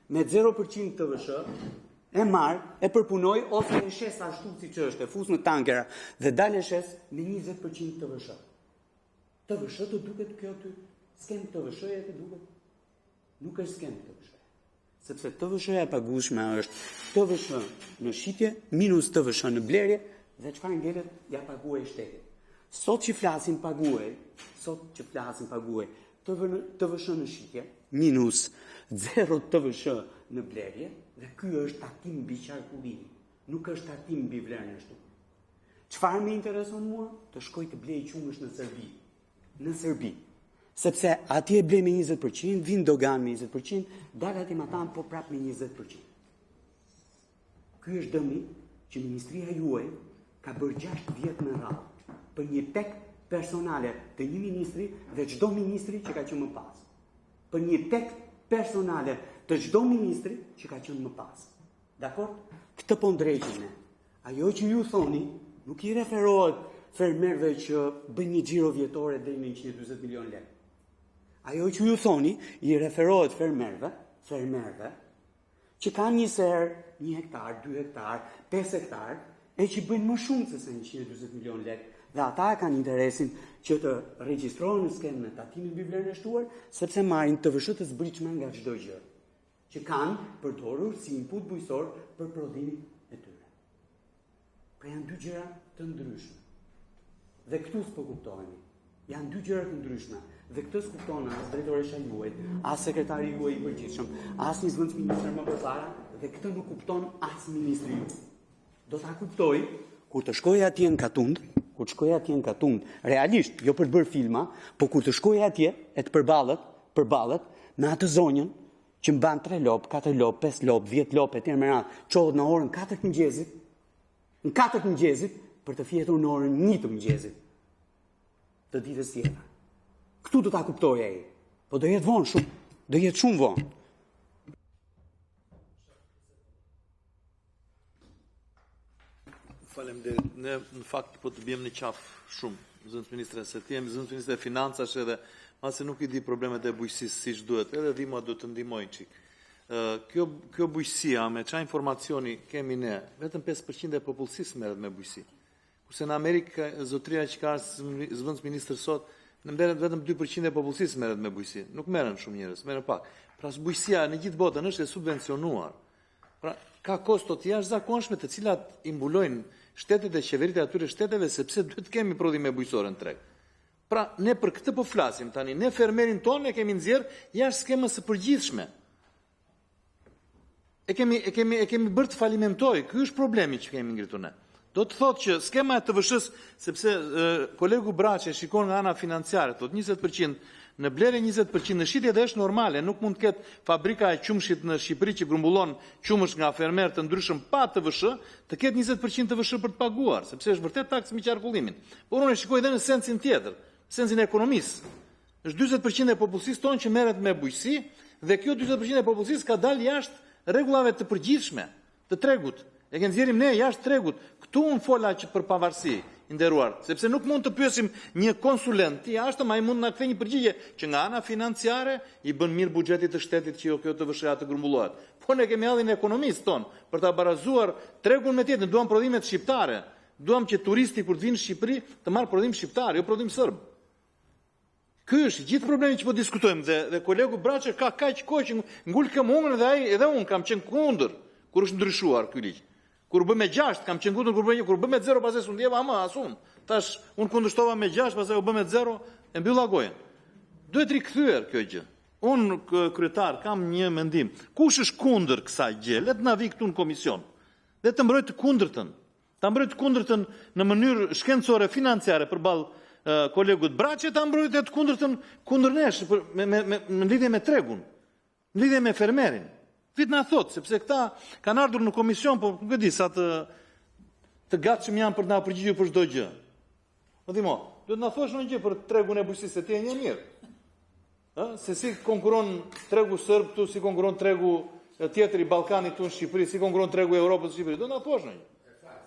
me 0% TVSH, e marr, e përpunoj, ose e shes ashtu si që është, e fus në tankera, dhe dalë e shes me 20% TVSH. TVSH të duket kjo ty? Skem TVSH-ja të duket? Nuk është skem TVSH. Sepse TVSH-ja e pagueshme është TVSH në shitje, minus TVSH në blerje, dhe çfarë ngelet ja paguaj shteti. Sot që flasin paguaj, TVSH në shitje, minus 0 TVSH në blerje, dhe ky është takim mbi qarkullimi, nuk është takim mbi vlerën e shtunë. Çfarë më intereson mua? Të shkoj të blej qumësh në Serbi. Sepse atje blej me 20%, vin dogan me 20%, dalë ati ma tanë po prap me 20%. Ky është dëmi që Ministria juaj ka bërë 6 vjet në radhë për një tek personale të një ministri dhe çdo ministri që ka qenë më pas. Për një tek personale të çdo ministri që ka qenë më pas. Dakor? Këtë po ndreqim ne. Ajo që ju thoni nuk i referohet fermerëve që bëjnë një xhiro vjetore deri në 140 milion lekë. Ajo që ju thoni i referohet fermerëve që kanë një serë, 1 hektar, 2 hektar, 5 hektar, e që bëjnë më shumë se 140 milion lekë. Dhe ata kanë interesin që të regjistrohen në skemën e tatimit mbi vlerën e shtuar, sepse marrin TVSH të zbritshme nga çdo gjë, që kanë përdorur si input bujqësor për prodhimin e tyre. Pra janë dy gjëra të ndryshme. Dhe këtu s'po kuptohemi. Janë dy gjëra të ndryshme. Dhe këtë s'kupton as drejtoresha juaj, as sekretari juaj i përgjithshëm, as një zëvendësministër më përpara, dhe këtë nuk kupton as ministri juaj. Do ta kuptoj kur të shkoj atje në Katund, realisht, jo për të bërë filma, po kur të shkoj atje e të përballet me atë zonjën që mban 3 lop, 4 lop, 5 lop, 10 lop e tjerë me radhë, çohet në orën 4 të mëngjesit, për të fjetur në orën 1 të mëngjesit të ditës tjetër. Këtu do ta kuptoj ai. Po do jetë vonë shumë, do jetë shumë vonë. Faleminderit. Ne në fakt po të bëjmë në qaf shumë, zëvendës ministre, se ti jemi zëvendës ministre e financash edhe mase nuk i di problemet e bujqësisë siç duhet. Edhe dhima do të ndihmojnë çik. Kjo bujqësia me çfarë informacioni kemi ne, vetëm 5% e popullsisë merret me bujqësi. Kurse në Amerikë zotëria që ka zëvendës ministër sot, në merret vetëm 2% e popullsisë merret me bujqësi. Nuk merren shumë njerëz, merren pak. Pra bujqësia në gjithë botën është e subvencionuar. Pra ka kosto të jashtëzakonshme të cilat i mbulojnë shtetet e qeveritë e atyre shteteve sepse duhet kemi prodhime bujqësore në treg. Pra, ne për këtë po flasim tani, ne fermerin tonë e kemi nxjerrë jashtë skemës së përgjithshme. E kemi bërë të falimentoj, ky është problemi që kemi ngritur ne. Do të thotë që skema e TVSH-s, sepse kolegu Braçe shikon nga ana financiare, thotë 20% në blerje 20% në shitje dhe është normale, nuk mund të ketë fabrika e qumshit në Shqipëri që grumbullon qumësh nga fermer të ndryshëm pa TVSH, të ketë 20% TVSH për të paguar, sepse është vërtet taksë me qarkullimin. Por unë e shikoj edhe në sensin tjetër, sensin e ekonomisë. Është 40% e popullsisë tonë që merret me bujqësi dhe kjo 40% e popullsisë ka dalë jashtë rregullave të përgjithshme të tregut. E ke nxjerrim ne jashtë tregut. Këtu unë fola që për pavarësi, i nderuar, sepse nuk mund të pyesim një konsulent i jashtëm, ai mund na kthejë një përgjigje që nga ana financiare i bën mirë buxhetit të shtetit që kjo TVSH të grumbullohet. Po ne kemi hallin e ekonomisë ton për ta barazuar tregun me tjetrin, duam prodhimet shqiptare. Duam që turisti kur të vinë në Shqipëri të marrë prodhim shqiptar, jo prodhim serb. Ky është gjithë problemi që po diskutojmë dhe kolegu Braçe ka kaq kohë që ngul këmungën dhe ai edhe unë kam qenë kundër kur është ndryshuar ky ligj. Kur bë me 6 kam qenë kundër, kur bë me 0 pastaj s'u ndjeva më asun. Tash unë kundërshtova me 6, pastaj u bë me 0 e mbylla gojën. Duhet rikthyer kjo gjë. Unë kryetar kam një mendim. Kush është kundër kësaj gjë? Le të na vi këtu në komision. Dhe të mbrojë të kundërtën. Ta mbrojë të kundërtën në mënyrë shkencore financiare përballë kolegut Braçe, ta mbrojë të kundërtën kundër nesh në lidhje me tregun, në lidhje me fermerin. Vit na thot, sepse këta kanë ardhur në komision, po nuk e di sa të gatshëm janë për të na përgjigjur për çdo gjë. Po dimo, duhet na thosh një gjë për tregun e bujqësisë, se ti je një mirë. Se si konkuron tregu serb këtu, si konkuron tregu tjetër i Ballkanit këtu në Shqipëri, si konkuron tregu i Evropës në Shqipëri. Do na thosh një.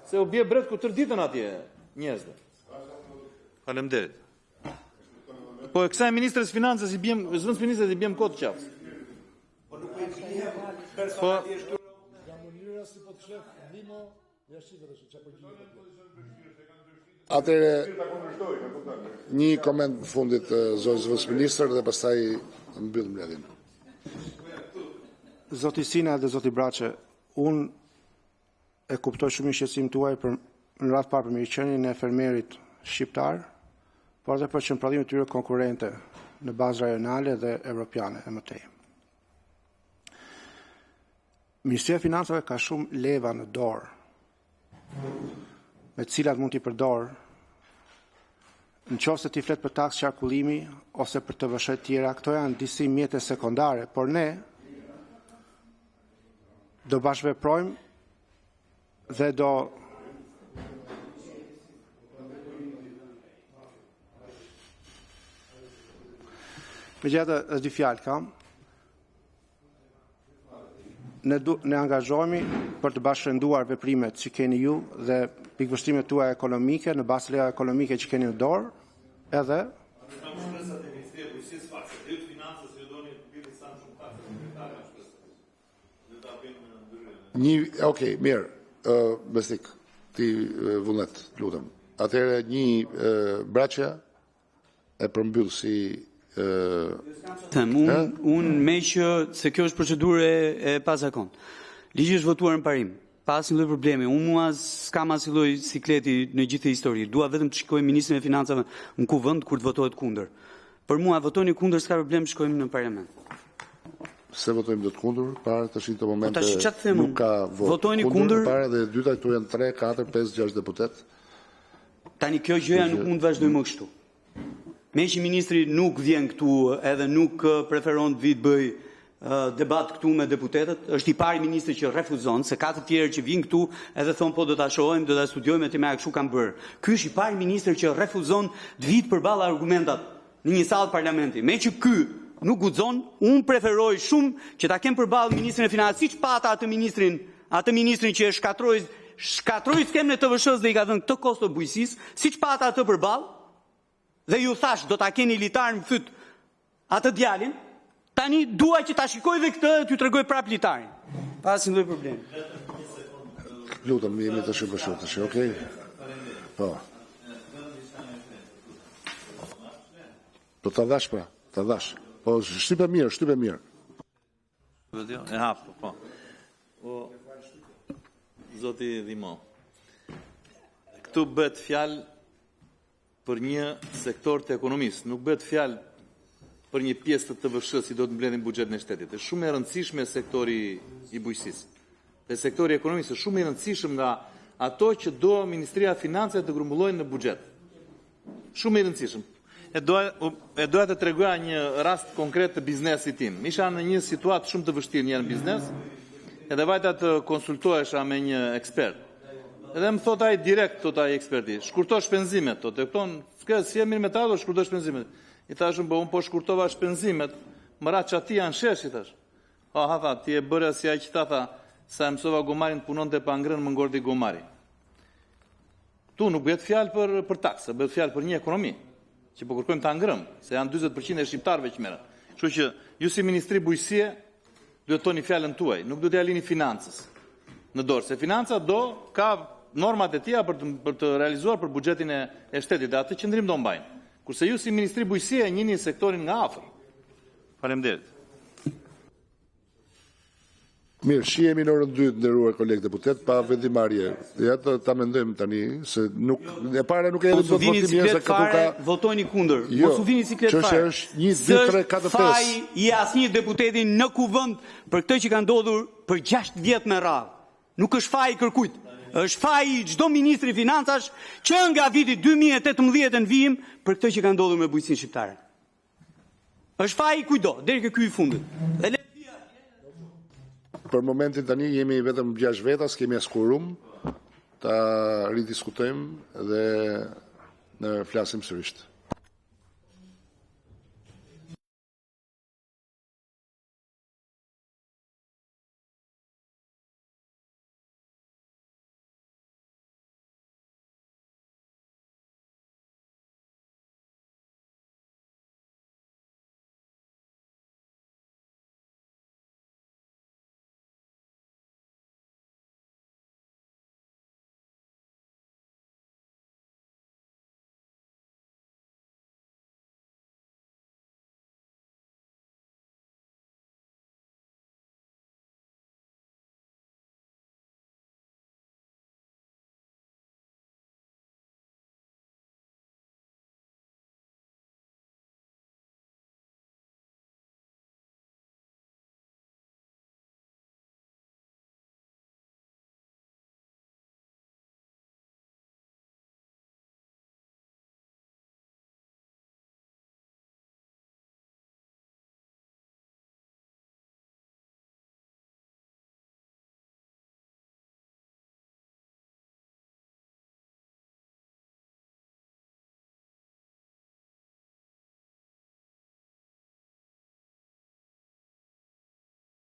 Se u bie bret ku tër ditën atje njerëzve. Faleminderit. Po e kësaj ministres financës i bjem, zëvendës ministres i bjem kot qafës. Po atëre një koment fundit zoti zëvendës ministër dhe pastaj mbyllim mbledhjen. Zoti Sina dhe zoti Braçe, unë e kuptoj shumë shqetësimin tuaj për në radhë parë për mirëqenien e fermerit shqiptar, por edhe për qëndrorimin e tyre konkurrente në bazë rajonale dhe evropiane e mëtej. Ministria e Financave ka shumë leva në dorë, me të cilat mund t'i përdor nëse ti flet për taksë qarkullimi ose për TVSH tjera. Këto janë disi mjete sekondare, por ne do bashkëveprojmë dhe do megjithatë është dy fjalë kam. Ne angazhohemi për të bashkërenduar veprimet që keni ju dhe pikëvështrimet tuaja ekonomike në bazë të leva ekonomike që keni në dorë, edhe Okej, mirë. Besnik, ti vullnet, lutem. Atëherë një Braçe e përmbyll si unë me që se kjo është procedurë e pazakon. Ligji është votuar në parim. Pa asnjë lloj problemi. Unë mua s'kam asnjë lloj sikleti në gjithë historinë. Dua vetëm të shikoj ministrin e financave në kuvend kur të votohet kundër. Për mua votoni kundër s'ka problem, shkojmë në parlament. Se votojmë do të kundër, para tash në momente nuk ka votoni kundër, para dhe dyta këtu janë 3, 4, 5, 6 deputet. Tani kjo gjëja nuk mund të vazhdojë më kështu. Me që ministri nuk vjen këtu edhe nuk preferon të vitë bëj debat këtu me deputetët, është i pari ministri që refuzon, se ka të tjerë që vinë këtu edhe thonë po do ta shohim, do ta studiojmë e të me kështu kam bërë. Ky është i pari ministri që refuzon të vitë përballë argumentat në një sallë parlamenti. Me që ky nuk guxon, unë preferoj shumë që ta kem përballë ministrin e financave, siç pata atë ministrin që e shkatroi skemën e TVSH-s dhe i ka dhënë këtë kosto bujqësisë, siç pata atë përballë. Dhe ju thash, do ta keni litar më thyt atë djalin, tani dua që ta shikoj dhe këtë, t'ju tregoj prap litarin. Pa asnjë lloj problemi. Lutem, jemi të shpeshur tash, okay? Po. Po ta dash pra, ta dash. Po shtype mirë. E hap, po. O zoti Dhimo. Këtu bëhet fjalë për një sektor të ekonomisë, nuk bëhet fjalë për një pjesë të TVSH si do të mbledhin buxhetin e shtetit. Është shumë e rëndësishme sektori i bujqësisë. Dhe sektori i ekonomisë është shumë i rëndësishëm nga ato që do Ministria e Financave të grumbullojnë në buxhet. Shumë i rëndësishëm. E doja të tregoja një rast konkret të biznesit tim. Isha në një situatë shumë të vështirë një në biznes, edhe vajta të konsultohesha me një ekspert. Edhe më thot ai direkt, thot ai eksperti, shkurto shpenzimet, thot, e kupton, si e mirë me ta, do shkurto shpenzimet. I thashëm, po unë po shkurtova shpenzimet, më ra çati janë shesh, i thash. Ha, tha, ti e bëre si ai që tha, sa e mësova gomarin punonte pa ngrënë, më ngordi gomari. Tu nuk bëhet fjalë për taksë, bëhet fjalë për një ekonomi, që po kërkojmë ta ngrëm, se janë 40% e shqiptarëve që merren. Kështu që ju si Ministri Bujqësie duhet toni fjalën tuaj, nuk duhet ja lini financës në dorë, se financa ka normat e tija për të realizuar për buxhetin e shtetit, dhe atë qëndrim do mbajnë. Kurse ju si Ministri Bujqësie e njihni sektorin nga afër. Faleminderit. Mirë, shihemi në orën 2, nderuar kolegë deputet, pa vendimarrje. Ja ta mendojmë tani se nuk e para nuk e Mos u vini siklet fare, votojni kundër. Mos u vini siklet fare. Është 1, 2, 3, 4, 5. Faj i asnjë deputeti në kuvend për këtë që ka ndodhur për 6 vjet me radhë. Nuk është faj i kërkujt. Është faj i çdo ministri financash që nga viti 2018 në vijim për këtë që ka ndodhur me bujqësinë shqiptare. Është faj i kujdo, deri ke ky i fundit. Për momentin tani jemi vetëm 6 veta, s'kemi as quorum, ta ridiskutojmë dhe në flasim sërish.